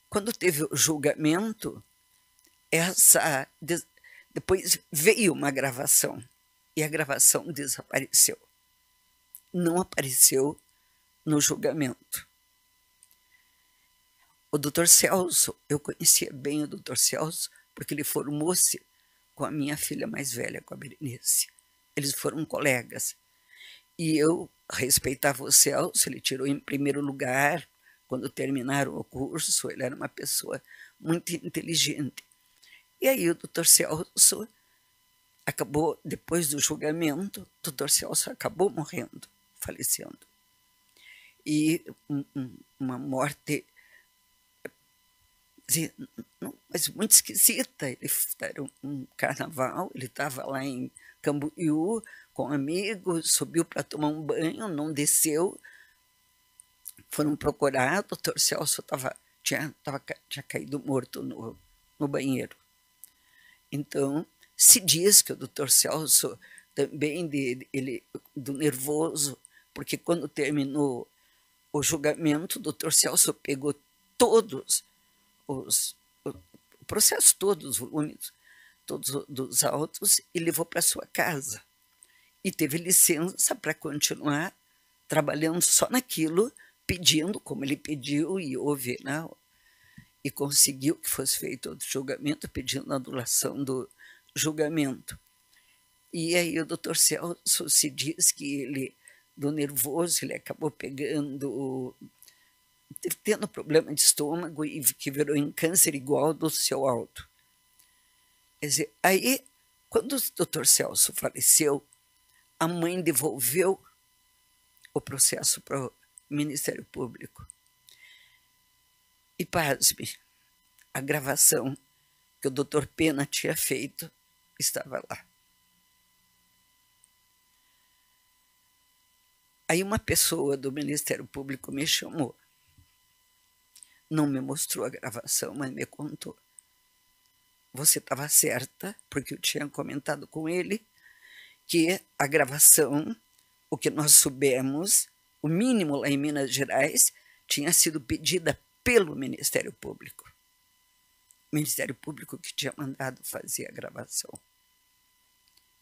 quando teve o julgamento, depois veio uma gravação. E a gravação desapareceu. Não apareceu no julgamento. O doutor Celso, eu conhecia bem o doutor Celso, porque ele formou-se com a minha filha mais velha, com a Berenice. Eles foram colegas. E eu respeitava o Celso, ele tirou em primeiro lugar, quando terminaram o curso, ele era uma pessoa muito inteligente. E aí o doutor Celso acabou, depois do julgamento, o doutor Celso acabou morrendo, falecendo. E uma morte, mas muito esquisita. Ele era um carnaval, ele estava lá em Camboriú com amigos, subiu para tomar um banho, não desceu. Foram procurar, o doutor Celso tinha caído morto no banheiro. Então, se diz que o doutor Celso também, do nervoso, porque quando terminou o julgamento, o doutor Celso pegou todos o processo, todos os volumes, todos dos autos, e levou para sua casa. E teve licença para continuar trabalhando só naquilo, pedindo, como ele pediu, e houve, né? E conseguiu que fosse feito o julgamento, pedindo a anulação do julgamento. E aí o doutor Celso se diz que ele, do nervoso, ele acabou tendo problema de estômago e que virou em câncer igual ao do seu Aldo. Quer dizer, aí, quando o doutor Celso faleceu, a mãe devolveu o processo para o Ministério Público. E, pasme, a gravação que o doutor Pena tinha feito estava lá. Aí uma pessoa do Ministério Público me chamou. Não me mostrou a gravação, mas me contou. Você estava certa, porque eu tinha comentado com ele que a gravação, o que nós soubemos, o mínimo lá em Minas Gerais, tinha sido pedida pelo Ministério Público. O Ministério Público que tinha mandado fazer a gravação.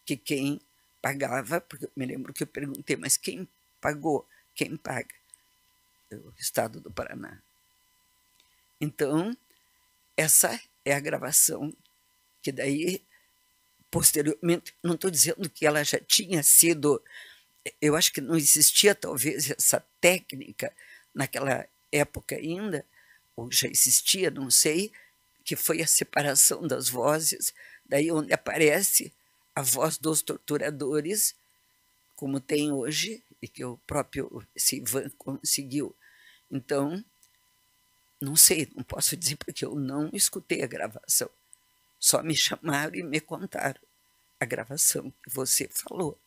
Que quem pagava, porque eu me lembro que eu perguntei, mas quem pagou? Quem paga? O Estado do Paraná. Então, essa é a gravação que daí, posteriormente, não estou dizendo que ela já tinha sido, eu acho que não existia talvez essa técnica naquela época ainda, ou já existia, não sei, que foi a separação das vozes, daí onde aparece a voz dos torturadores, como tem hoje, e que o próprio Sivan conseguiu. Então, não sei, não posso dizer porque eu não escutei a gravação. Só me chamaram e me contaram a gravação que você falou.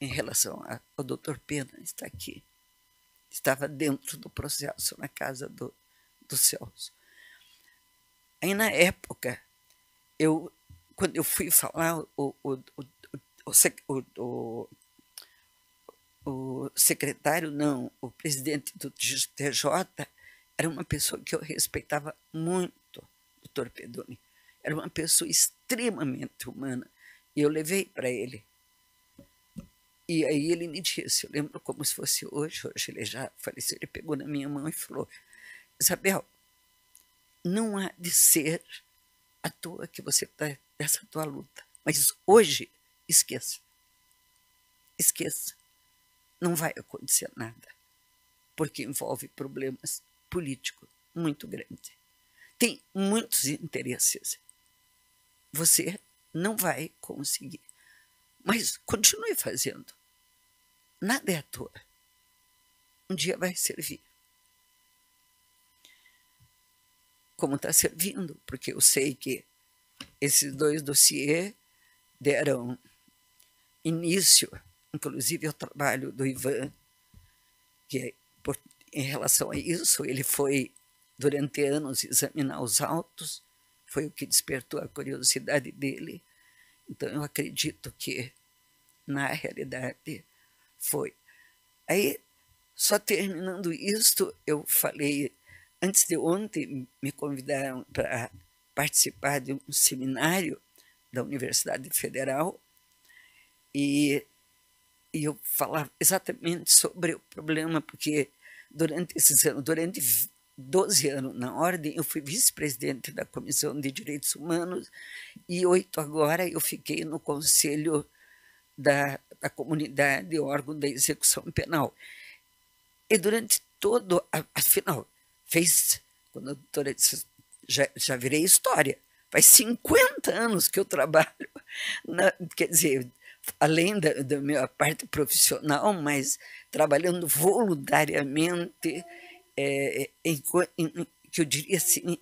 Em relação ao doutor Pena, está aqui. Estava dentro do processo, na casa do Celso. Aí, na época, quando eu fui falar, o secretário, não, o presidente do TJ, era uma pessoa que eu respeitava muito, doutor Pedoni. Era uma pessoa extremamente humana. E eu levei para ele. E aí ele me disse, eu lembro como se fosse hoje ele já faleceu, ele pegou na minha mão e falou, Isabel, não há de ser à toa que você está nessa tua luta, mas hoje, esqueça. esqueça. Não vai acontecer nada, porque envolve problemas políticos muito grandes. Tem muitos interesses. Você não vai conseguir. Mas continue fazendo. Nada é à toa. Um dia vai servir. Como está servindo, porque eu sei que esses 2 dossiês deram início, inclusive, ao trabalho do Ivan, que em relação a isso, ele foi, durante anos, examinar os autos, foi o que despertou a curiosidade dele. Então, eu acredito que, na realidade, foi. Aí, só terminando isto, eu falei, antes de ontem, me convidaram para participar de um seminário da Universidade Federal e eu falava exatamente sobre o problema, porque durante esses anos, durante 12 anos na Ordem, eu fui vice-presidente da Comissão de Direitos Humanos e 8 agora eu fiquei no Conselho da Comunidade, órgão da execução penal. E durante todo, afinal, quando a doutora disse, já virei história, faz 50 anos que eu trabalho, quer dizer, além da minha parte profissional, mas trabalhando voluntariamente, que eu diria assim,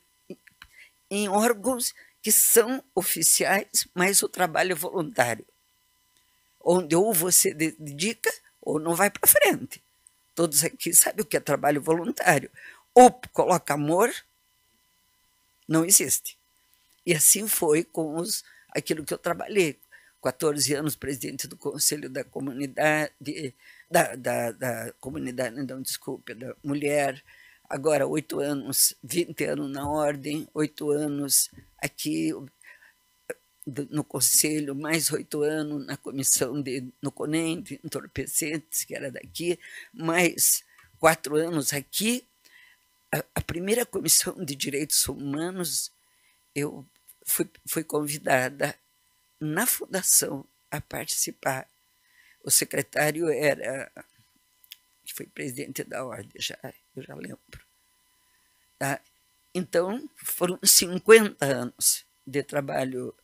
em órgãos que são oficiais, mas o trabalho é voluntário, onde ou você dedica ou não vai para frente. Todos aqui sabem o que é trabalho voluntário. Ou coloca amor, não existe. E assim foi com aquilo que eu trabalhei. 14 anos presidente do Conselho da Comunidade, da comunidade, não, desculpe, da mulher, agora 8 anos, 20 anos na Ordem, 8 anos aqui no Conselho, mais 8 anos na comissão no CONEM, de entorpecentes, que era daqui, mais 4 anos aqui. A primeira comissão de direitos humanos, eu fui convidada na fundação a participar. O secretário que foi presidente da Ordem, eu já lembro. Tá? Então, foram 50 anos de trabalho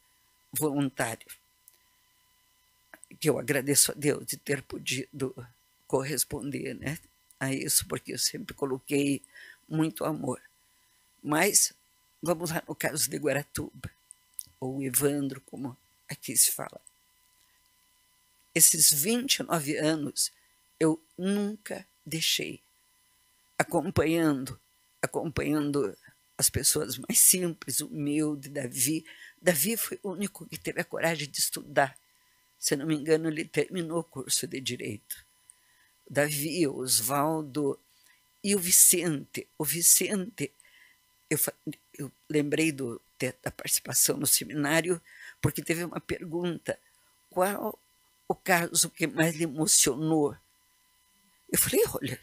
voluntário, que eu agradeço a Deus de ter podido corresponder, né, a isso, porque eu sempre coloquei muito amor. Mas vamos lá no caso de Guaratuba, ou Evandro, como aqui se fala. Esses 29 anos eu nunca deixei, acompanhando as pessoas mais simples, humildes. Davi foi o único que teve a coragem de estudar. Se não me engano, ele terminou o curso de Direito. Davi, o Oswaldo e o Vicente. O Vicente, eu lembrei da participação no seminário, porque teve uma pergunta: qual o caso que mais lhe emocionou? Eu falei, olha,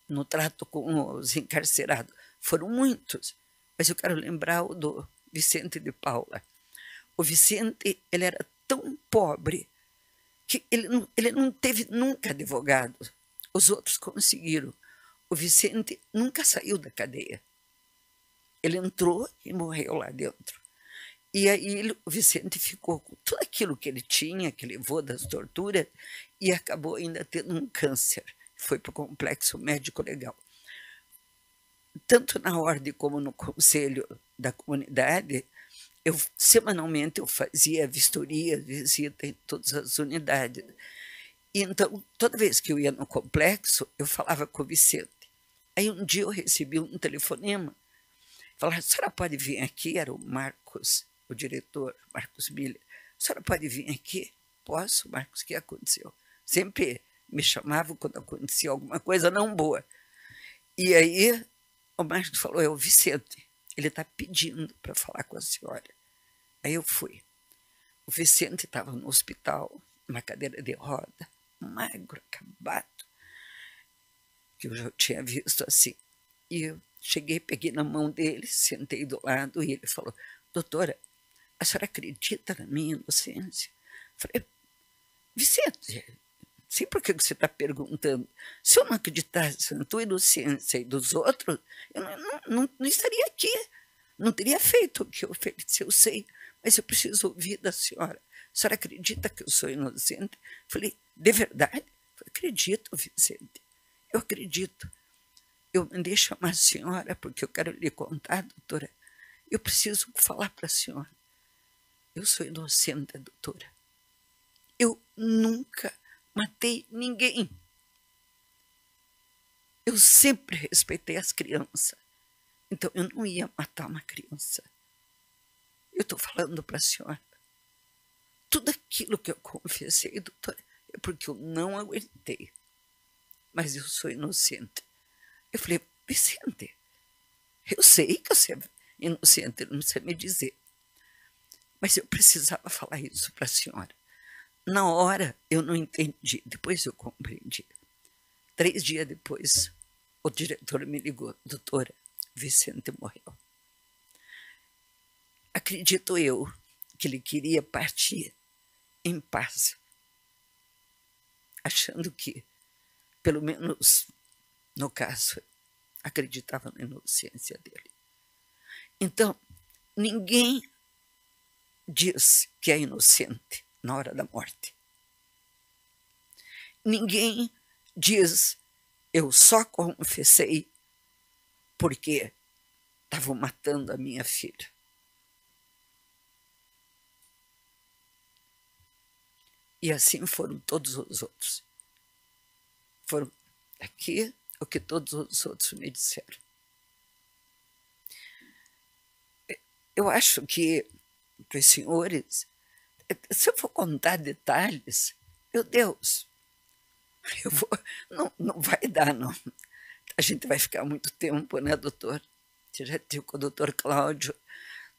no trato com os encarcerados, foram muitos, mas eu quero lembrar o do Vicente de Paula. O Vicente, ele era tão pobre que ele não teve nunca advogado. Os outros conseguiram. O Vicente nunca saiu da cadeia. Ele entrou e morreu lá dentro. E aí o Vicente ficou com tudo aquilo que ele tinha, que levou das torturas, e acabou ainda tendo um câncer. Foi para o complexo médico legal. Tanto na Ordem como no Conselho da Comunidade, semanalmente eu fazia vistoria, visita em todas as unidades. E então, toda vez que eu ia no complexo, eu falava com o Vicente. Aí um dia eu recebi um telefonema, falaram, a senhora pode vir aqui? Era o Marcos, o diretor, Marcos Miller. A senhora pode vir aqui? Posso, Marcos, o que aconteceu? Sempre me chamavam quando acontecia alguma coisa não boa. E aí o Marcos falou, é o Vicente, ele está pedindo para falar com a senhora. Aí eu fui. O Vicente estava no hospital, numa cadeira de roda, magro, acabado, que eu já tinha visto assim. E eu cheguei, peguei na mão dele, sentei do lado e ele falou, doutora, a senhora acredita na minha inocência? Eu falei, Vicente, sei por que você está perguntando. Se eu não acreditasse na tua inocência e dos outros, eu não estaria aqui. Não teria feito o que eu ofereci, eu sei, mas eu preciso ouvir da senhora. A senhora acredita que eu sou inocente? Falei, de verdade? Eu acredito, Vicente. Eu acredito. Eu mandei chamar a senhora porque eu quero lhe contar, doutora. Eu preciso falar para a senhora. Eu sou inocente, doutora. Eu nunca matei ninguém. Eu sempre respeitei as crianças. Então, eu não ia matar uma criança. Eu estou falando para a senhora. Tudo aquilo que eu confessei, doutora, é porque eu não aguentei. Mas eu sou inocente. Eu falei, Vicente, eu sei que você é inocente, não precisa me dizer. Mas eu precisava falar isso para a senhora. Na hora, eu não entendi. Depois eu compreendi. 3 dias depois, o diretor me ligou. Doutora, Vicente morreu. Acredito eu que ele queria partir em paz, achando que, pelo menos no caso, acreditava na inocência dele. Então, ninguém diz que é inocente na hora da morte. Ninguém diz, eu só confessei porque estavam matando a minha filha. E assim foram todos os outros. Foram aqui o que todos os outros me disseram. Eu acho que para os senhores, se eu for contar detalhes, meu Deus, não vai dar, não. A gente vai ficar muito tempo, né, doutor? Você já teve com o doutor Cláudio,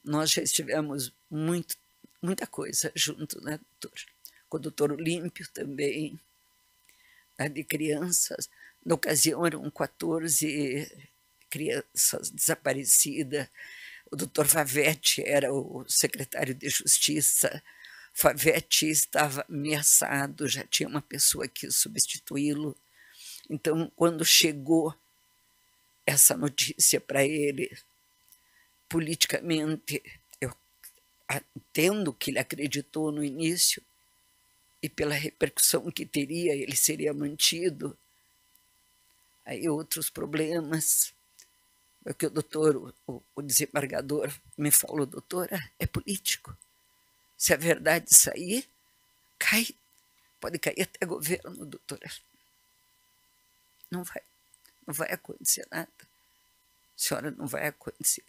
nós já estivemos muita coisa junto, né, doutor? Com o doutor Olímpio também, né, de crianças. Na ocasião eram 14 crianças desaparecidas. O doutor Favete era o secretário de Justiça. Favete estava ameaçado, já tinha uma pessoa que ia substituí-lo. Então, quando chegou essa notícia para ele, politicamente, eu entendo que ele acreditou no início, e pela repercussão que teria, ele seria mantido. Aí outros problemas, o que o doutor, o desembargador me falou, doutora, é político. Se a verdade sair, pode cair até governo, doutora. Não vai acontecer nada. Senhora, não vai acontecer.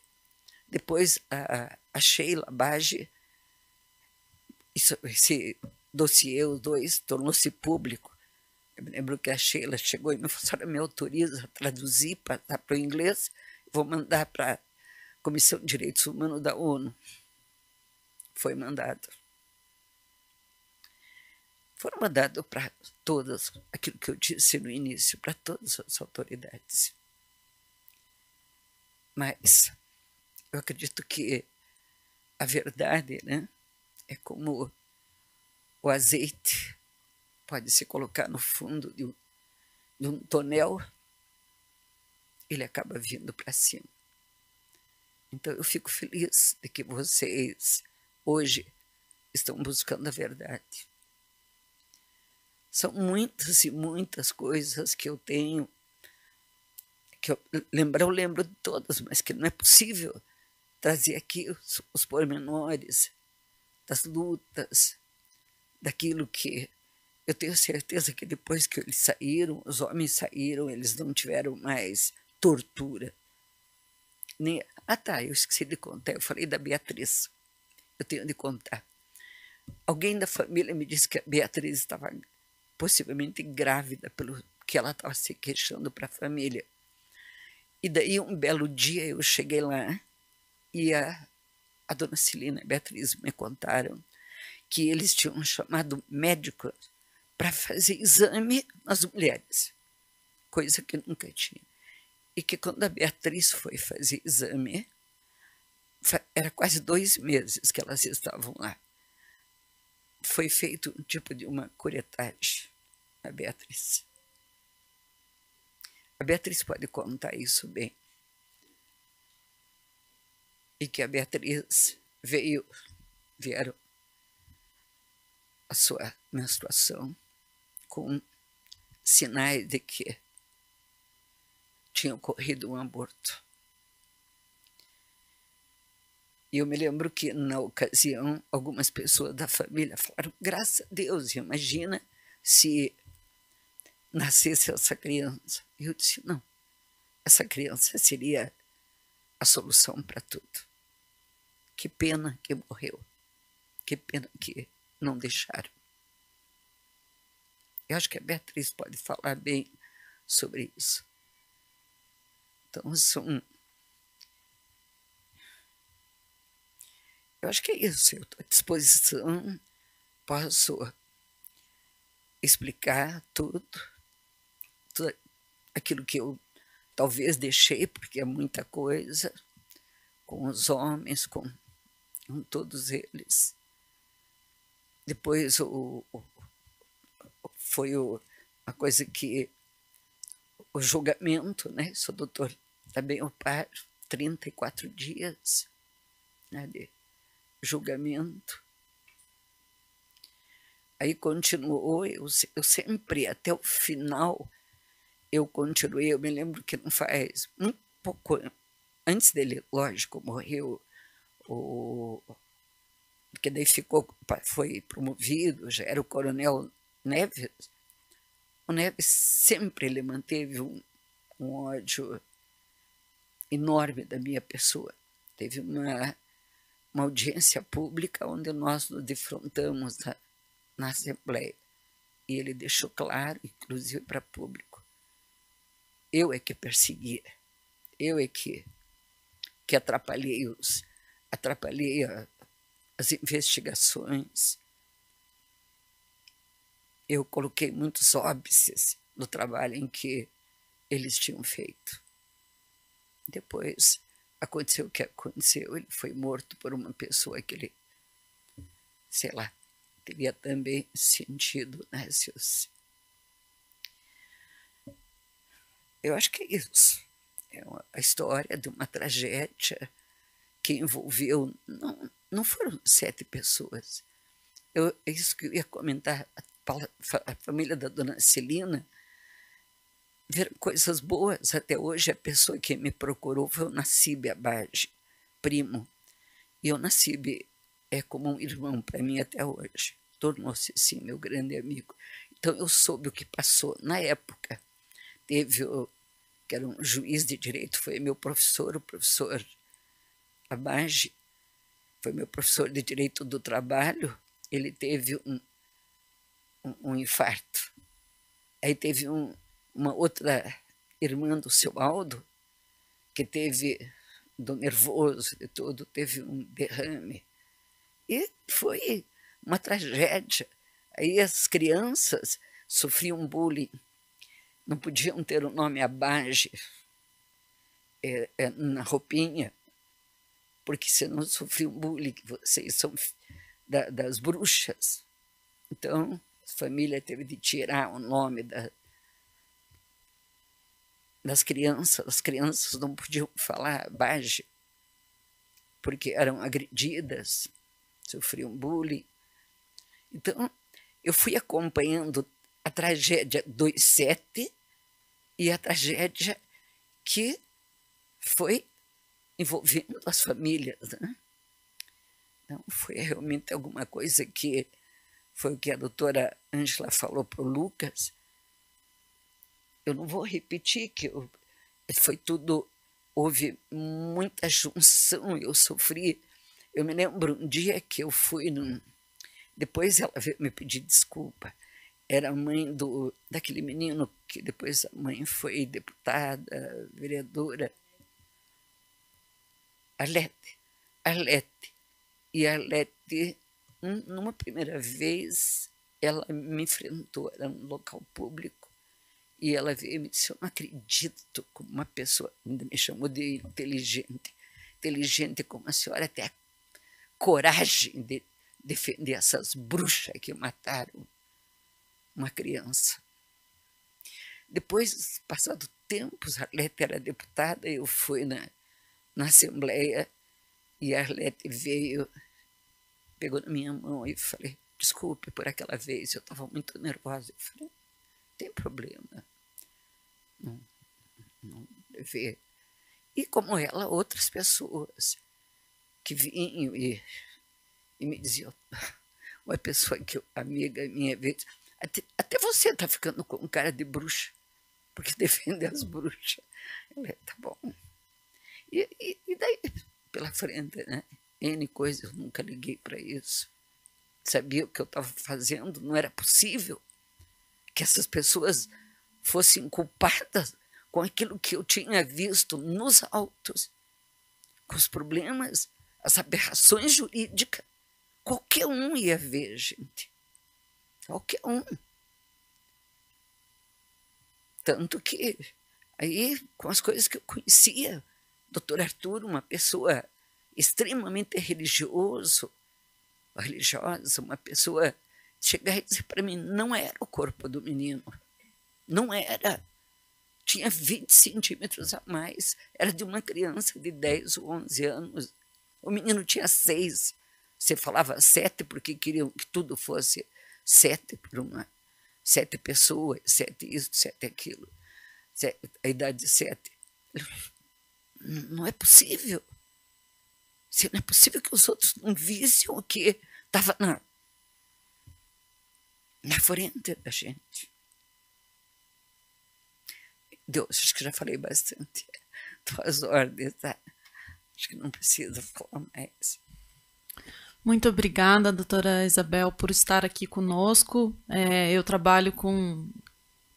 Depois, a Sheila Bage, esse dossiê, os dois, tornou-se público. Eu me lembro que a Sheila chegou e me falou, a senhora me autoriza a traduzir para o inglês, vou mandar para a Comissão de Direitos Humanos da ONU. Foi mandado. Foram mandados para todas, aquilo que eu disse no início, para todas as autoridades. Mas eu acredito que a verdade, né, é como o azeite pode se colocar no fundo de um tonel, ele acaba vindo para cima. Então eu fico feliz de que vocês hoje estão buscando a verdade. São muitas e muitas coisas que eu tenho, que eu lembro de todas, mas que não é possível trazer aqui os pormenores das lutas, daquilo que eu tenho certeza que depois que eles saíram, os homens saíram, eles não tiveram mais tortura. Eu esqueci de contar, eu falei da Beatriz, eu tenho de contar. Alguém da família me disse que a Beatriz estava possivelmente grávida, pelo que ela estava se queixando para a família. E daí, um belo dia, eu cheguei lá e a dona Celina e a Beatriz me contaram que eles tinham chamado médicos para fazer exame nas mulheres, coisa que nunca tinha. E que quando a Beatriz foi fazer exame, era quase 2 meses que elas estavam lá. Foi feito um tipo de uma curetagem. a Beatriz. A Beatriz pode contar isso bem. E que a Beatriz vieram a sua menstruação com sinais de que tinha ocorrido um aborto. E eu me lembro que, na ocasião, algumas pessoas da família falaram, graças a Deus, imagina se nascesse essa criança. E eu disse, não, essa criança seria a solução para tudo. Que pena que morreu. Que pena que não deixaram. Eu acho que a Beatriz pode falar bem sobre isso. Então, eu acho que é isso. Eu estou à disposição, posso explicar tudo aquilo que eu talvez deixei, porque é muita coisa, com os homens, com todos eles. Depois foi a coisa que o julgamento, né? Sou doutor também ao par, 34 dias, né, de julgamento. Aí continuou, eu sempre, até o final, eu continuei. Eu me lembro que não faz um pouco antes dele, lógico, morreu, porque daí foi promovido, já era o coronel Neves. O Neves sempre ele manteve um ódio enorme da minha pessoa. Teve uma audiência pública onde nós nos defrontamos na Assembleia. E ele deixou claro, inclusive para público, eu é que perseguia, eu é que atrapalhei as investigações. Eu coloquei muitos óbices no trabalho em que eles tinham feito. Depois aconteceu o que aconteceu, ele foi morto por uma pessoa que ele, sei lá, teria também sentido, né? Eu acho que é isso. É a história de uma tragédia que envolveu, não foram 7 pessoas. É isso que eu ia comentar. A família da dona Celina viram coisas boas. Até hoje, a pessoa que me procurou foi o Nassib Abage, primo. E o Nassib é como um irmão para mim até hoje. Tornou-se, sim, meu grande amigo. Então, eu soube o que passou. Na época, teve que era um juiz de direito, foi meu professor, o professor Abage, foi meu professor de direito do trabalho. Ele teve um infarto. Aí teve uma outra irmã do seu Aldo, que teve, do nervoso e tudo, teve um derrame. E foi uma tragédia. Aí as crianças sofriam bullying, não podiam ter o nome Abage na roupinha, porque senão sofriam bullying, vocês são das bruxas. Então, a família teve de tirar o nome das crianças. As crianças não podiam falar Abage, porque eram agredidas, sofriam bullying. Então, eu fui acompanhando a tragédia 2/7 e a tragédia que foi envolvendo as famílias, né? Então, foi realmente alguma coisa que foi o que a doutora Ângela falou para o Lucas. Eu não vou repetir, que foi tudo, houve muita junção, eu sofri. Eu me lembro um dia que eu fui depois ela veio me pedir desculpa. Era a mãe daquele menino que depois a mãe foi deputada, vereadora, Arlete. E a Arlete, numa primeira vez, ela me enfrentou, era num local público, e ela veio e me disse, eu não acredito como uma pessoa, ainda me chamou de inteligente como a senhora, até a coragem de defender essas bruxas que mataram uma criança. Depois, passado tempos, a Arlete era deputada, eu fui na Assembleia e a Arlete veio, pegou na minha mão e falei, desculpe por aquela vez, eu estava muito nervosa. Eu falei, não tem problema, não deve. E como ela, outras pessoas que vinham e me diziam, uma pessoa que amiga minha vez, até você está ficando com cara de bruxa, porque defende as bruxas. Eu falei, tá bom. E daí, pela frente, né? N coisas, eu nunca liguei para isso. Sabia o que eu estava fazendo, não era possível que essas pessoas fossem culpadas com aquilo que eu tinha visto nos autos, com os problemas, as aberrações jurídicas. Qualquer um ia ver, gente. Qualquer um. Tanto que, aí, com as coisas que eu conhecia, doutor Arthur, uma pessoa extremamente religiosa, uma pessoa chegar e dizer para mim, não era o corpo do menino, não era. Tinha 20 centímetros a mais, era de uma criança de 10 ou 11 anos. O menino tinha 6. Você falava 7 porque queriam que tudo fosse 7 para 7 pessoas, 7 isso, 7 aquilo, a idade de 7. Não é possível. Não é possível que os outros não vissem o que estava na frente da gente. Deus, acho que já falei bastante. Tuas ordens, tá? Acho que não precisa falar mais. Muito obrigada, doutora Isabel, por estar aqui conosco. Eu trabalho com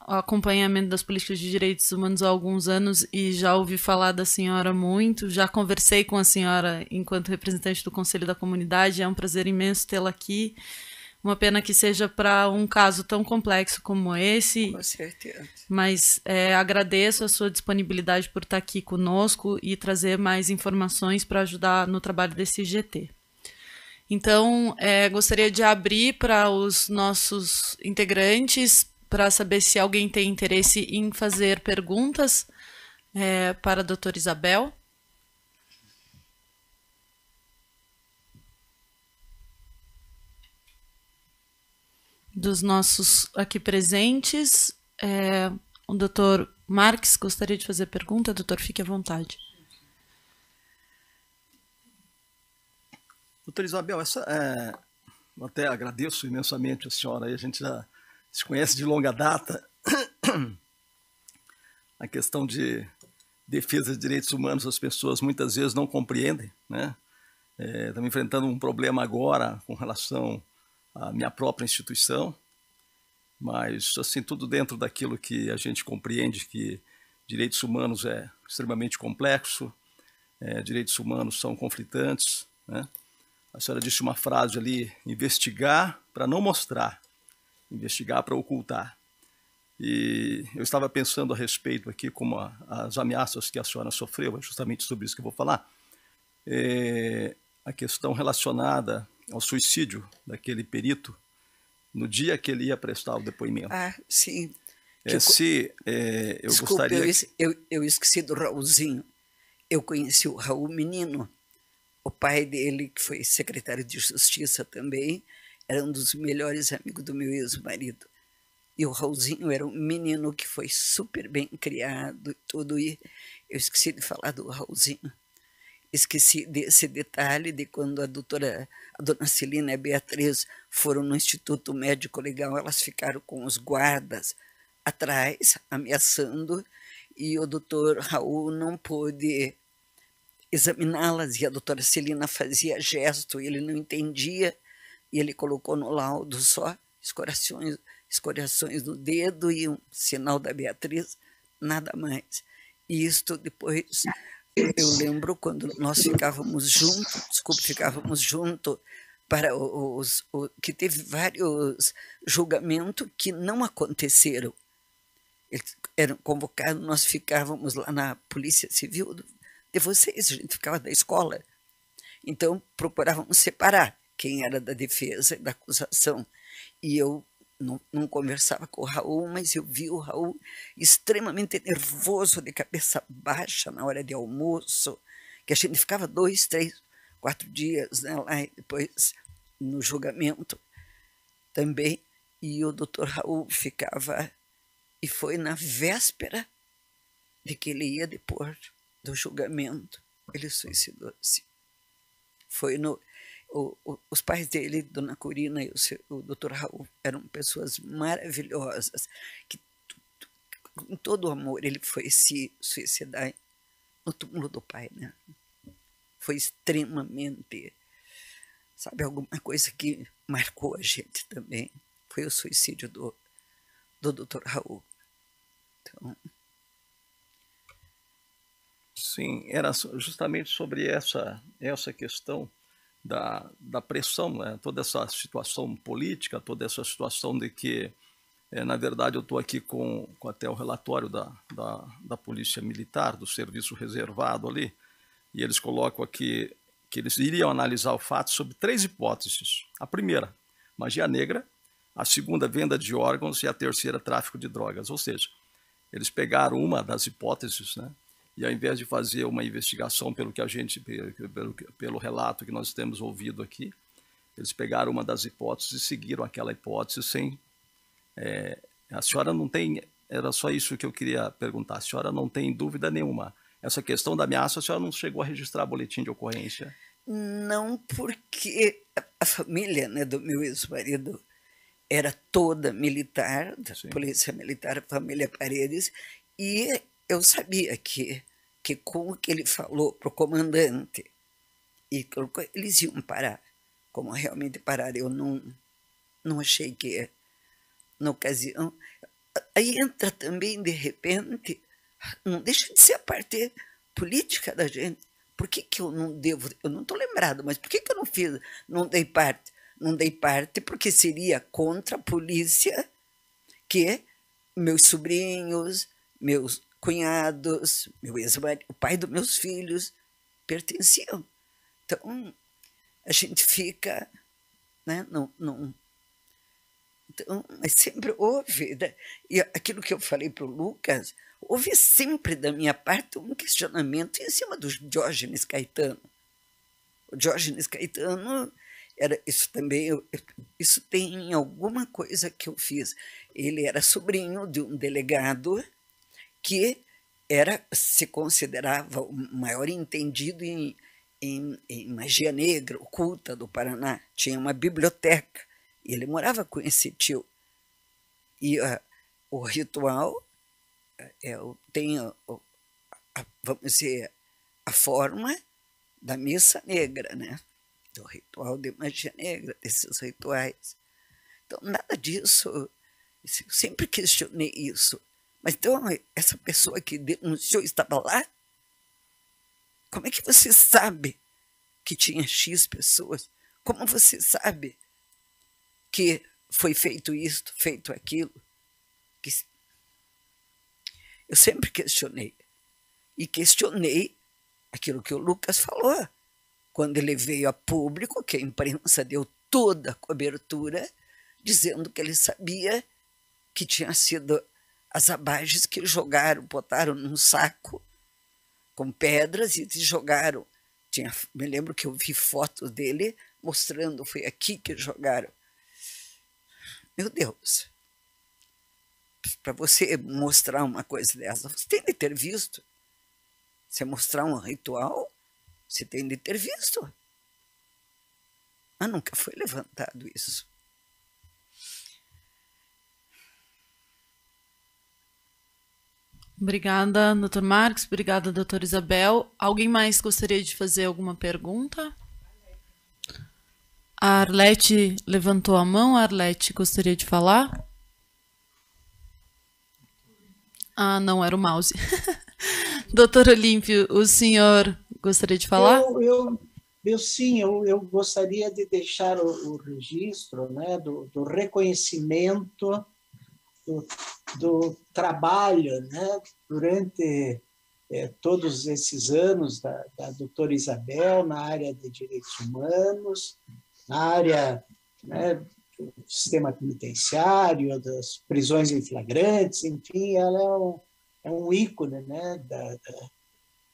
o acompanhamento das políticas de direitos humanos há alguns anos e já ouvi falar da senhora muito, já conversei com a senhora enquanto representante do Conselho da Comunidade, é um prazer imenso tê-la aqui. Uma pena que seja para um caso tão complexo como esse. Com certeza. Mas agradeço a sua disponibilidade por estar aqui conosco e trazer mais informações para ajudar no trabalho desse IGT. Então, gostaria de abrir para os nossos integrantes para saber se alguém tem interesse em fazer perguntas para a doutora Isabel. Dos nossos aqui presentes, o doutor Marques gostaria de fazer pergunta. Doutor, fique à vontade. Doutora Isabel, eu até agradeço imensamente a senhora, a gente já se conhece de longa data. A questão de defesa de direitos humanos as pessoas muitas vezes não compreendem, né? Estamos enfrentando um problema agora com relação à minha própria instituição, mas assim, tudo dentro daquilo que a gente compreende, que direitos humanos é extremamente complexo, direitos humanos são conflitantes, né? A senhora disse uma frase ali, investigar para não mostrar, investigar para ocultar. E eu estava pensando a respeito aqui como as ameaças que a senhora sofreu, é justamente sobre isso que eu vou falar. A questão relacionada ao suicídio daquele perito, no dia que ele ia prestar o depoimento. Ah, sim. Eu gostaria... Eu esqueci do Raulzinho. Eu conheci o Raul menino. O pai dele, que foi secretário de Justiça também, era um dos melhores amigos do meu ex-marido. E o Raulzinho era um menino que foi super bem criado e tudo. E eu esqueci de falar do Raulzinho. Esqueci desse detalhe de quando a dona Celina e a Beatriz foram no Instituto Médico Legal, elas ficaram com os guardas atrás, ameaçando, e o doutor Raul não pôde examiná-las, e a doutora Celina fazia gesto, e ele não entendia, e ele colocou no laudo só escoriações no dedo e um sinal da Beatriz, nada mais. E isto depois, eu lembro quando nós ficávamos juntos, para que teve vários julgamentos que não aconteceram. Eles eram convocados, nós ficávamos lá na Polícia Civil de vocês, a gente ficava da escola. Então, procurávamos separar quem era da defesa e da acusação. E eu não conversava com o Raul, mas eu vi o Raul extremamente nervoso, de cabeça baixa na hora de almoço, que a gente ficava 2, 3, 4 dias, né, lá, e depois no julgamento também, e o doutor Raul ficava, e foi na véspera de que ele ia depor do julgamento, ele suicidou-se. Foi no... Os pais dele, Dona Corina e o doutor Raul, eram pessoas maravilhosas, que com todo o amor ele foi se suicidar no túmulo do pai, né? Foi extremamente, sabe, alguma coisa que marcou a gente também, foi o suicídio do doutor Raul. Então... Sim, era justamente sobre essa questão da pressão, né? Toda essa situação política, toda essa situação de que, na verdade, eu estou aqui com até o relatório da Polícia Militar, do Serviço Reservado ali, e eles colocam aqui que eles iriam analisar o fato sob 3 hipóteses. A primeira, magia negra, a segunda, venda de órgãos, e a terceira, tráfico de drogas. Ou seja, eles pegaram uma das hipóteses, né? E ao invés de fazer uma investigação pelo relato que nós temos ouvido aqui, eles pegaram uma das hipóteses e seguiram aquela hipótese sem... a senhora não tem... Era só isso que eu queria perguntar. A senhora não tem dúvida nenhuma. Essa questão da ameaça, a senhora não chegou a registrar boletim de ocorrência? Não, porque a família, né, do meu ex-marido era toda militar, da Polícia Militar, a família Paredes, e... eu sabia que com o que ele falou para o comandante, e eles iam parar, como realmente pararam. Eu não achei que, na ocasião... Aí entra também, de repente, não deixa de ser a parte política da gente. Por que eu não devo... Eu não estou lembrado, mas por que eu não fiz, não dei parte? Não dei parte porque seria contra a polícia que meus sobrinhos, meus cunhados, meu ex-marido, o pai dos meus filhos pertenciam. Então, a gente fica, né, então, mas sempre houve, né? E aquilo que eu falei para o Lucas, houve sempre da minha parte um questionamento em cima do Diógenes Caetano. O Diógenes Caetano, isso também, isso tem alguma coisa que eu fiz. Ele era sobrinho de um delegado que se considerava o maior entendido em magia negra, oculta do Paraná. Tinha uma biblioteca, e ele morava com esse tio. E o ritual tem, vamos dizer, a forma da missa negra, né? Do ritual de magia negra, desses rituais. Então, nada disso, eu sempre questionei isso. Mas então, essa pessoa que denunciou estava lá? Como é que você sabe que tinha X pessoas? Como você sabe que foi feito isto, feito aquilo? Eu sempre questionei. E questionei aquilo que o Lucas falou. Quando ele veio a público, que a imprensa deu toda a cobertura, dizendo que ele sabia que tinha sido as abages que jogaram, botaram num saco com pedras e jogaram. Me lembro que eu vi fotos dele mostrando, foi aqui que jogaram. Meu Deus, para você mostrar uma coisa dessa, você tem de ter visto. Você mostrar um ritual, você tem de ter visto. Mas nunca foi levantado isso. Obrigada, doutor Marcos. Obrigada, doutora Isabel. Alguém mais gostaria de fazer alguma pergunta? A Arlete levantou a mão. A Arlete gostaria de falar? Ah, não, era o mouse. Doutor Olímpio, o senhor gostaria de falar? Eu gostaria de deixar o registro, né, do reconhecimento do trabalho, né, durante todos esses anos da doutora Isabel na área de direitos humanos, na área, né, sistema penitenciário, das prisões em flagrantes, enfim, ela é um ícone, né,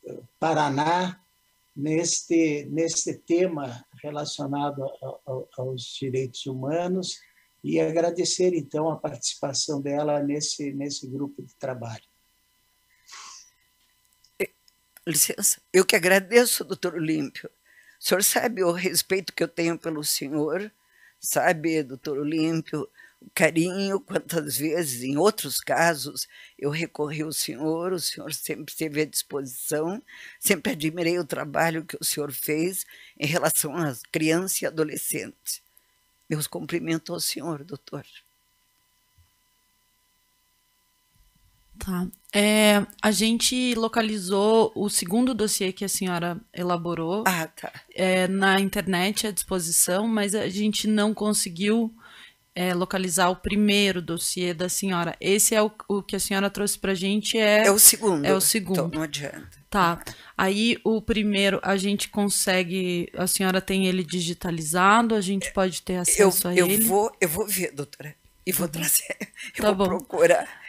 do Paraná neste tema relacionado aos direitos humanos, e agradecer, então, a participação dela nesse grupo de trabalho. Licença, eu que agradeço, doutor Olímpio. O senhor sabe o respeito que eu tenho pelo senhor, sabe, doutor Olímpio, o carinho, quantas vezes, em outros casos, eu recorri ao senhor, o senhor sempre esteve à disposição, sempre admirei o trabalho que o senhor fez em relação às crianças e adolescentes. Meus cumprimentos ao senhor, doutor. Tá. A gente localizou o segundo dossiê que a senhora elaborou tá. Na internet à disposição, mas a gente não conseguiu localizar o primeiro dossiê da senhora. Esse é o que a senhora trouxe para a gente. É o segundo. É o segundo. Então não adianta. Tá. Aí o primeiro a gente consegue. A senhora tem ele digitalizado? A gente pode ter acesso a ele? Eu vou ver, doutora. E vou trazer. Eu Tá vou bom. procurar.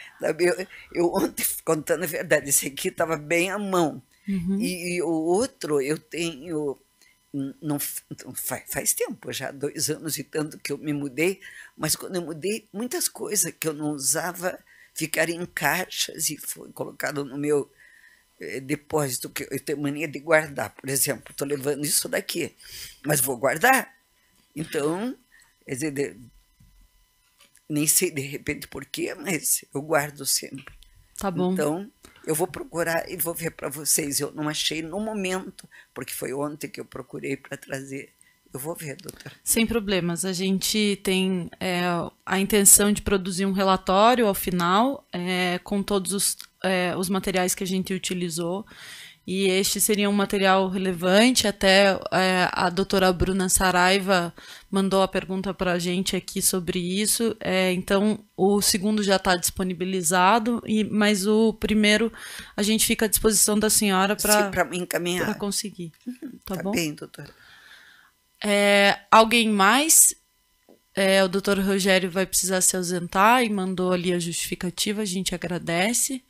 Eu ontem, contando a verdade, esse aqui estava bem à mão. Uhum. E o outro eu tenho. Não faz tempo, já 2 anos e tanto que eu me mudei, mas quando eu mudei, muitas coisas que eu não usava ficaram em caixas e foi colocado no meu depósito, que eu tenho mania de guardar. Por exemplo, estou levando isso daqui, mas vou guardar. Então, quer dizer, nem sei de repente por quê, mas eu guardo sempre. Tá bom. Então, eu vou procurar e vou ver para vocês. Eu não achei no momento, porque foi ontem que eu procurei para trazer. Eu vou ver, doutora. Sem problemas. A gente tem a intenção de produzir um relatório ao final, com todos os materiais que a gente utilizou. E este seria um material relevante. Até a doutora Bruna Saraiva mandou a pergunta para a gente aqui sobre isso. Então, o segundo já está disponibilizado, mas o primeiro a gente fica à disposição da senhora para encaminhar. Para conseguir. Tá bom? Bem, doutora. Alguém mais? O doutor Rogério vai precisar se ausentar e mandou ali a justificativa. A gente agradece.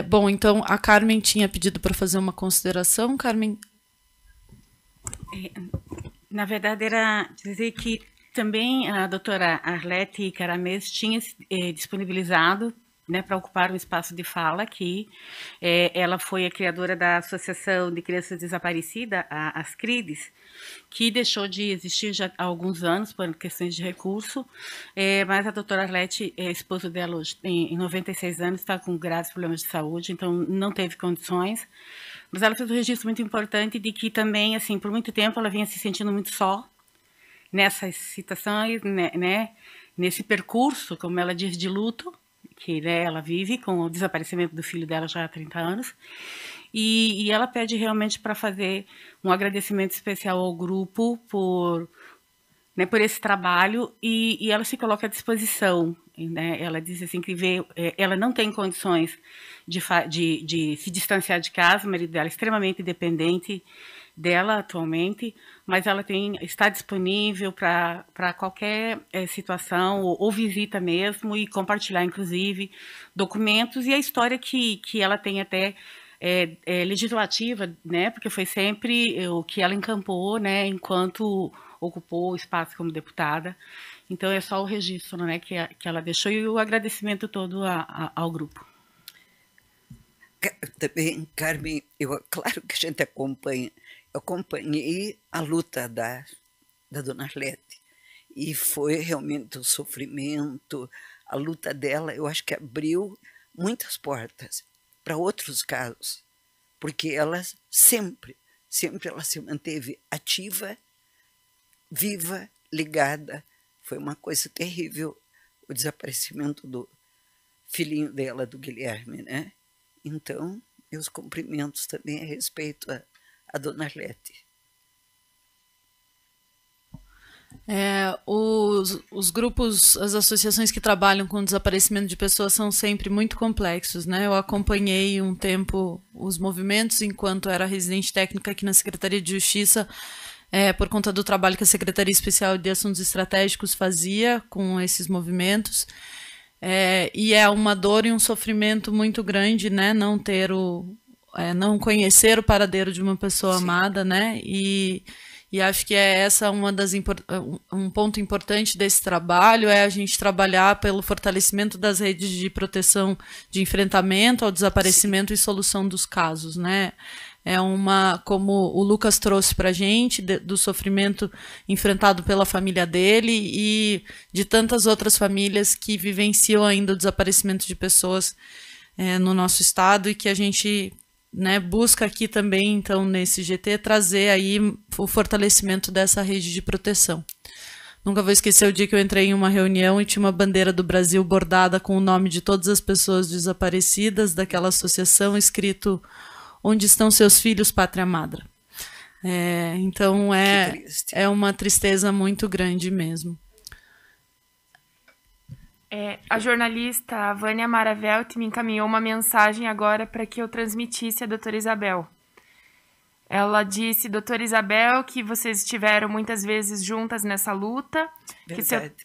Bom, então a Carmen tinha pedido para fazer uma consideração. Carmen? Na verdade, era dizer que também a doutora Arlete Caramês tinha disponibilizado, né, para ocupar um espaço de fala aqui. Ela foi a criadora da Associação de Crianças Desaparecidas, as CRIDES, que deixou de existir já há alguns anos por questões de recurso, mas a doutora Arlete, esposo dela hoje tem 96 anos, está com graves problemas de saúde, então não teve condições, mas ela fez um registro muito importante de que também, assim, por muito tempo ela vinha se sentindo muito só nessas situações, né, nesse percurso, como ela diz, de luto, que, né, ela vive com o desaparecimento do filho dela já há 30 anos, e ela pede realmente para fazer um agradecimento especial ao grupo por esse trabalho, e ela se coloca à disposição, né? Ela diz assim que ela não tem condições de se distanciar de casa, o marido dela é extremamente dependente dela atualmente, mas ela está disponível para qualquer situação, ou visita mesmo, e compartilhar, inclusive, documentos, e a história que ela tem até legislativa, né, porque foi sempre o que ela encampou, né, enquanto ocupou o espaço como deputada. Então, é só o registro, né, que ela deixou, e o agradecimento todo ao grupo. Também, Carmen, claro que a gente acompanha. Eu acompanhei a luta da dona Arlete, e foi realmente o sofrimento, a luta dela, eu acho que abriu muitas portas para outros casos, porque ela sempre ela se manteve ativa, viva, ligada. Foi uma coisa terrível o desaparecimento do filhinho dela, do Guilherme, né? Então, meus cumprimentos também a respeito a dona Arlete. Os grupos, as associações que trabalham com o desaparecimento de pessoas são sempre muito complexos, né? Eu acompanhei um tempo os movimentos enquanto era residente técnica aqui na Secretaria de Justiça. por conta do trabalho que a Secretaria Especial de Assuntos Estratégicos fazia com esses movimentos. E é uma dor e um sofrimento muito grande, né, não não conhecer o paradeiro de uma pessoa amada, né, e acho que essa um ponto importante desse trabalho, a gente trabalhar pelo fortalecimento das redes de proteção de enfrentamento ao desaparecimento e solução dos casos, né. Como o Lucas trouxe para a gente, do sofrimento enfrentado pela família dele e de tantas outras famílias que vivenciam ainda o desaparecimento de pessoas no nosso estado, e que a gente, né, busca aqui também, então, nesse GT, trazer aí o fortalecimento dessa rede de proteção. Nunca vou esquecer o dia que eu entrei em uma reunião e tinha uma bandeira do Brasil bordada com o nome de todas as pessoas desaparecidas daquela associação, escrito: "Onde estão seus filhos, pátria amada?". Então é uma tristeza muito grande mesmo. A jornalista Vânia Maravelt me encaminhou uma mensagem agora para que eu transmitisse à doutora Isabel. Ela disse: doutora Isabel, que vocês estiveram muitas vezes juntas nessa luta,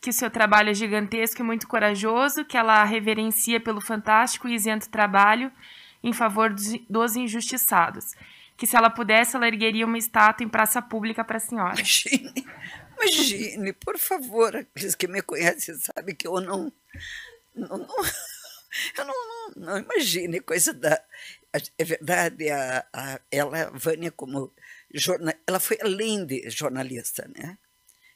que o seu trabalho é gigantesco e muito corajoso, que ela reverencia pelo fantástico e isento trabalho em favor dos injustiçados. Que se ela pudesse, ela ergueria uma estátua em praça pública para a senhora. Imagine, por favor, aqueles que me conhecem sabem que eu não imagine coisa da... É verdade, ela, Vânia, como ela foi além de jornalista, né?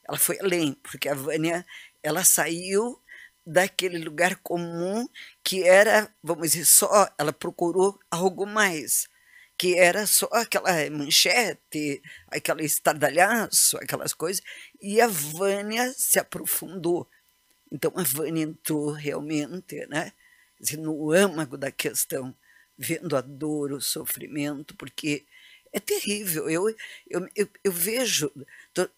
Ela foi além, porque a Vânia, ela saiu daquele lugar comum que era, vamos dizer, só, ela procurou algo mais, que era só aquela manchete, aquele estardalhaço, aquelas coisas, e a Vânia se aprofundou. Então a Vânia entrou realmente, né, no âmago da questão, vendo a dor, o sofrimento, porque é terrível. Eu vejo,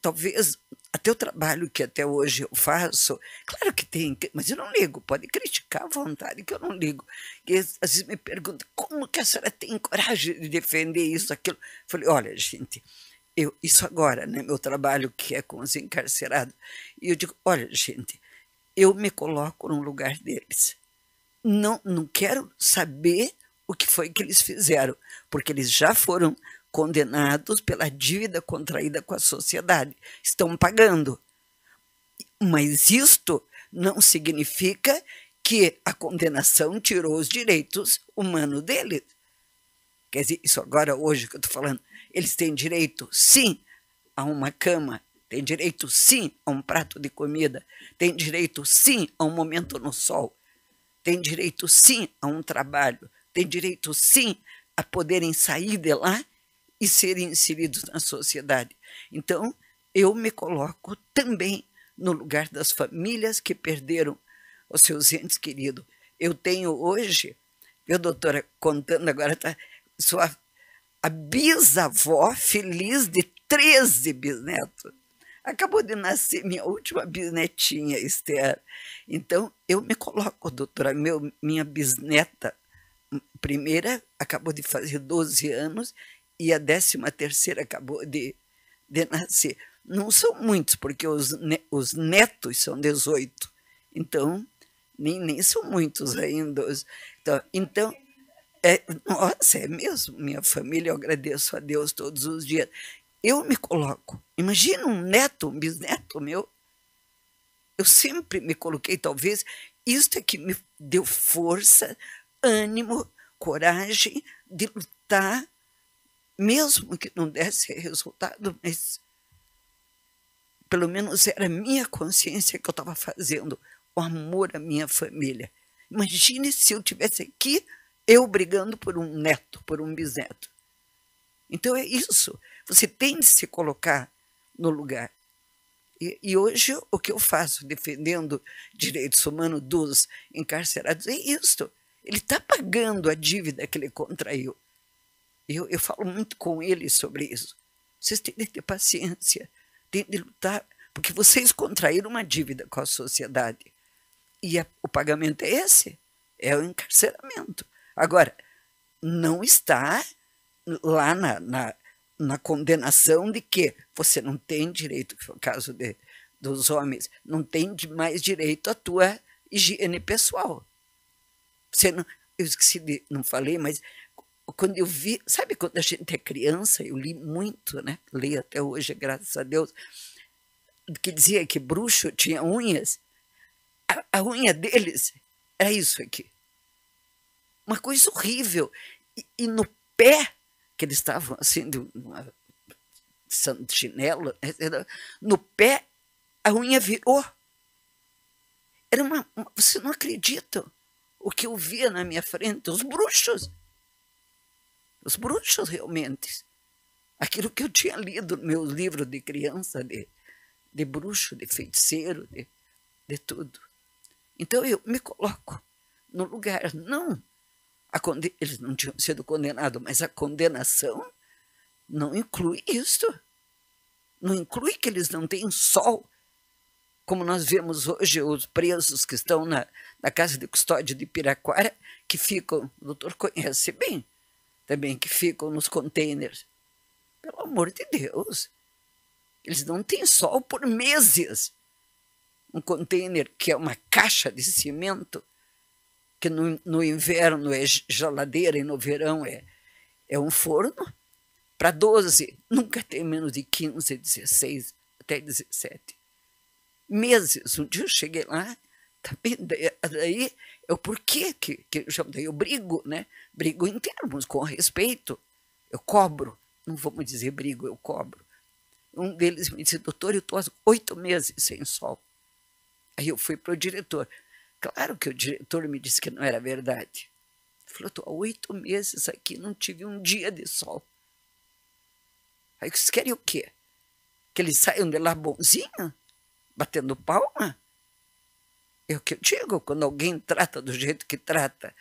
talvez, até o trabalho que até hoje eu faço, claro que tem, mas eu não ligo, pode criticar à vontade, que eu não ligo. E às vezes me perguntam, como que a senhora tem coragem de defender isso, aquilo? Eu falei, olha, gente, isso agora, né, meu trabalho que é com os encarcerados, e eu digo, olha, gente, eu me coloco no lugar deles. Não quero saber o que foi que eles fizeram, porque eles já foram condenados pela dívida contraída com a sociedade. Estão pagando. Mas isto não significa que a condenação tirou os direitos humanos deles. Quer dizer, isso agora, hoje que eu estou falando, eles têm direito, sim, a uma cama, têm direito, sim, a um prato de comida, têm direito, sim, a um momento no sol, têm direito, sim, a um trabalho, têm direito, sim, a poderem sair de lá e serem inseridos na sociedade. Então, eu me coloco também no lugar das famílias que perderam os seus entes queridos. Eu tenho hoje, viu, doutora, contando agora, sou a bisavó feliz de 13 bisnetos. Acabou de nascer minha última bisnetinha, Esther. Então, eu me coloco, doutora, minha bisneta, primeira acabou de fazer 12 anos, e a 13ª acabou de nascer. Não são muitos, porque os netos são 18. Então, nem são muitos ainda. Então nossa, é mesmo, minha família, eu agradeço a Deus todos os dias. Eu me coloco, imagina um neto, um bisneto meu. Eu sempre me coloquei, talvez, isso é que me deu força, ânimo, coragem de lutar, mesmo que não desse resultado, mas pelo menos era a minha consciência que eu estava fazendo, o amor à minha família. Imagine se eu tivesse aqui, eu brigando por um neto, por um bisneto. Então é isso, você tem de se colocar no lugar. E hoje o que eu faço, defendendo direitos humanos dos encarcerados, é isso. Ele está pagando a dívida que ele contraiu. Eu falo muito com ele sobre isso. Vocês têm de ter paciência, têm de lutar, porque vocês contraíram uma dívida com a sociedade. E o pagamento é esse, é o encarceramento. Agora, não está lá na condenação de que você não tem direito, que foi o caso dos homens, não tem mais direito à tua higiene pessoal. Você não, eu esqueci de, não falei, mas quando eu vi, sabe quando a gente é criança, eu li muito, né? Leio até hoje, graças a Deus, que dizia que bruxo tinha unhas, a unha deles era isso aqui. Uma coisa horrível. E no pé, que eles estavam assim, de uma chinelo, no pé, a unha virou. Era você não acredita o que eu via na minha frente, os bruxos realmente. Aquilo que eu tinha lido no meu livro de criança, de bruxo, de feiticeiro, de tudo. Então eu me coloco no lugar, não, eles não tinham sido condenados, mas a condenação não inclui isso. Não inclui que eles não têm sol, como nós vemos hoje os presos que estão na casa de custódia de Piraquara, que ficam, o doutor conhece bem, também, que ficam nos containers. Pelo amor de Deus, eles não têm sol por meses. Um container que é uma caixa de cimento, que no inverno é geladeira e no verão é um forno, para 12, nunca tem menos de 15, 16, até 17 meses. Um dia eu cheguei lá, daí é o porquê que eu brigo, né? Brigo em termos, com respeito, eu cobro, não vamos dizer brigo, eu cobro. Um deles me disse, doutor, eu estou há 8 meses sem sol. Aí eu fui para o diretor. Claro que o diretor me disse que não era verdade. Ele falou, estou há 8 meses aqui, não tive um dia de sol. Aí vocês querem o quê? Que eles saiam de lá bonzinho? Batendo palma? É o que eu digo, quando alguém trata do jeito que trata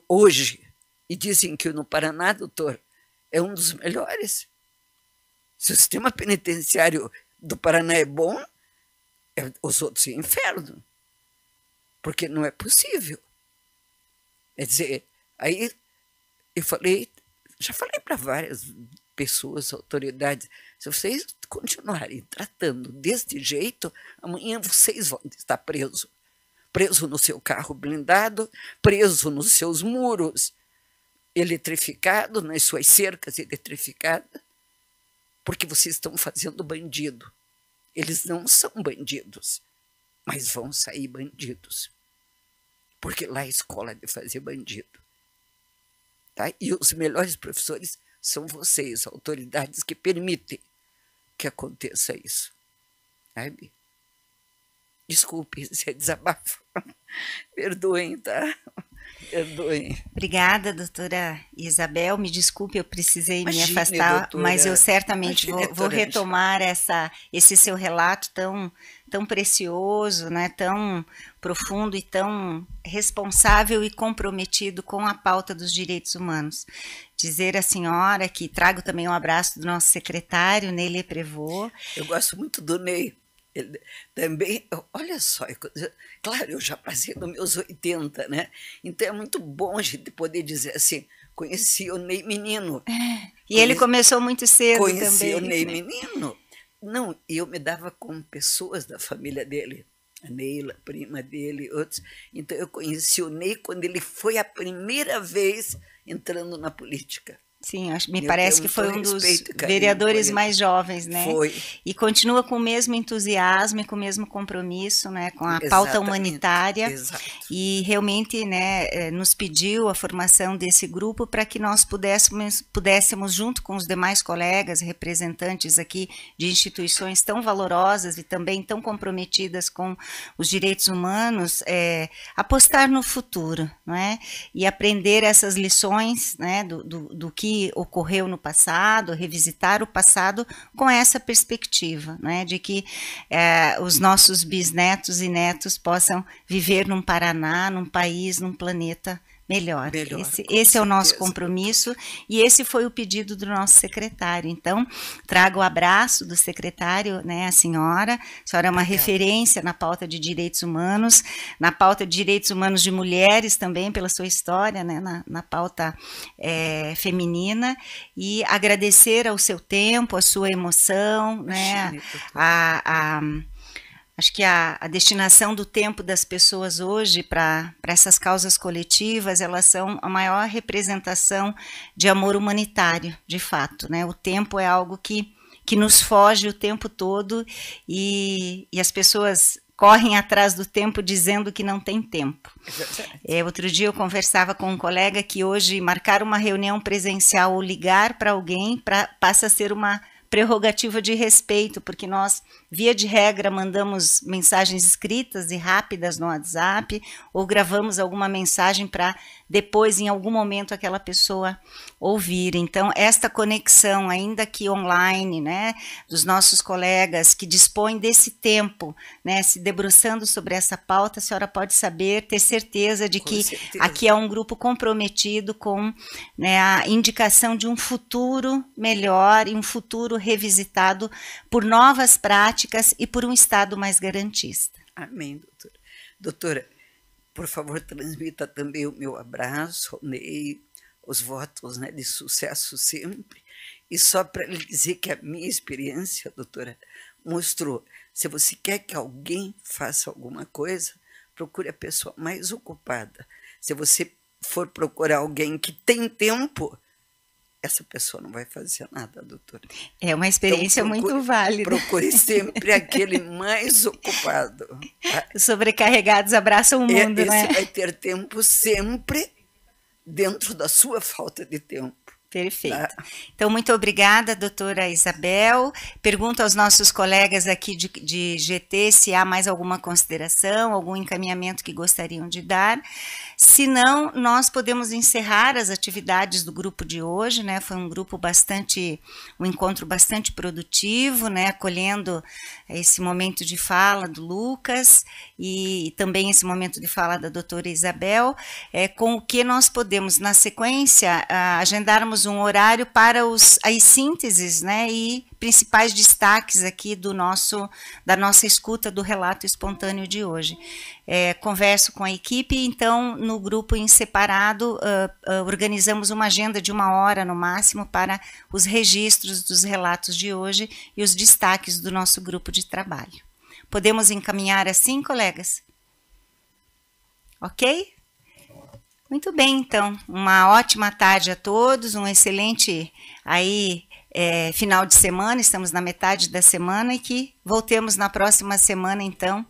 hoje, e dizem que no Paraná, doutor, é um dos melhores. Se o sistema penitenciário do Paraná é bom, os outros é inferno. Porque não é possível. Quer dizer, aí eu falei, já falei para várias pessoas, autoridades, se vocês continuarem tratando deste jeito, amanhã vocês vão estar presos. Preso no seu carro blindado, preso nos seus muros eletrificados, nas suas cercas eletrificadas, porque vocês estão fazendo bandido. Eles não são bandidos, mas vão sair bandidos. Porque lá é escola de fazer bandido. Tá? E os melhores professores são vocês, autoridades que permitem que aconteça isso. Sabe? Desculpe se é desabafo. Perdoem, tá? Perdoem. Obrigada, doutora Isabel. Me desculpe, eu precisei me afastar, doutora, mas eu certamente vou retomar esse seu relato tão precioso, né, tão profundo e tão responsável e comprometido com a pauta dos direitos humanos. Dizer à senhora que trago também um abraço do nosso secretário, Ney Leprevot. Eu gosto muito do Ney. Ele também, olha só, claro, eu já passei nos meus 80, né? Então é muito bom a gente poder dizer assim, conheci o Ney menino. E ele começou muito cedo também. Conheci o Ney menino. Não, eu me dava com pessoas da família dele, a Neila, prima dele, outros. Então eu conheci o Ney quando ele foi a primeira vez entrando na política. Sim, me parece que foi um dos vereadores mais jovens, né? Foi. E continua com o mesmo entusiasmo e com o mesmo compromisso, né? Com a pauta humanitária. Exato. E realmente, né, nos pediu a formação desse grupo para que nós pudéssemos, junto com os demais colegas, representantes aqui de instituições tão valorosas e também tão comprometidas com os direitos humanos, apostar no futuro, não é? E aprender essas lições, né, do que ocorreu no passado, revisitar o passado com essa perspectiva, né, de que os nossos bisnetos e netos possam viver num Paraná, num país, num planeta melhor. Esse é o nosso compromisso e esse foi o pedido do nosso secretário. Então, trago o abraço do secretário, né, a senhora é uma referência na pauta de direitos humanos, na pauta de direitos humanos de mulheres também, pela sua história, né, na pauta feminina, e agradecer ao seu tempo, a sua emoção, né, acho que a destinação do tempo das pessoas hoje para essas causas coletivas, elas são a maior representação de amor humanitário, de fato, né? O tempo é algo que nos foge o tempo todo e as pessoas correm atrás do tempo dizendo que não tem tempo. Outro dia eu conversava com um colega que hoje marcar uma reunião presencial ou ligar para alguém passa a ser uma prerrogativa de respeito, porque nós, via de regra, mandamos mensagens escritas e rápidas no WhatsApp ou gravamos alguma mensagem para depois, em algum momento, aquela pessoa ouvir. Então, esta conexão, ainda que online, né, dos nossos colegas que dispõem desse tempo, né, se debruçando sobre essa pauta, a senhora pode saber, ter certeza de que aqui é um grupo comprometido com, né, a indicação de um futuro melhor e um futuro revisitado por novas práticas e por um Estado mais garantista. Amém, doutora. Doutora, por favor, transmita também o meu abraço ao Ney, os votos, né, de sucesso sempre. E só para lhe dizer que a minha experiência, doutora, mostrou, se você quer que alguém faça alguma coisa, procure a pessoa mais ocupada. Se você for procurar alguém que tem tempo, essa pessoa não vai fazer nada, doutora. É uma experiência então, muito válida. Procure sempre aquele mais ocupado. Sobrecarregados abraçam o mundo, esse né? Vai ter tempo sempre dentro da sua falta de tempo. Perfeito. Então, muito obrigada, doutora Isabel. Pergunto aos nossos colegas aqui de GT se há mais alguma consideração, algum encaminhamento que gostariam de dar. Se não, nós podemos encerrar as atividades do grupo de hoje, né? Foi um encontro bastante produtivo, né? Acolhendo esse momento de fala do Lucas e também esse momento de fala da doutora Isabel, com o que nós podemos, na sequência, agendarmos um horário para as sínteses, né, e principais destaques aqui da nossa escuta do relato espontâneo de hoje. Converso com a equipe, então, no grupo em separado, organizamos uma agenda de 1 hora no máximo para os registros dos relatos de hoje e os destaques do nosso grupo de trabalho. Podemos encaminhar assim, colegas? Ok? Muito bem, então, uma ótima tarde a todos, um excelente final de semana, estamos na metade da semana e que voltemos na próxima semana, então,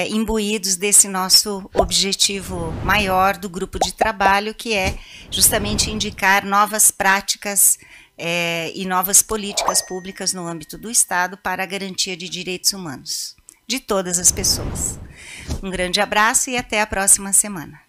imbuídos desse nosso objetivo maior do grupo de trabalho, que é justamente indicar novas práticas e novas políticas públicas no âmbito do Estado para a garantia de direitos humanos de todas as pessoas. Um grande abraço e até a próxima semana.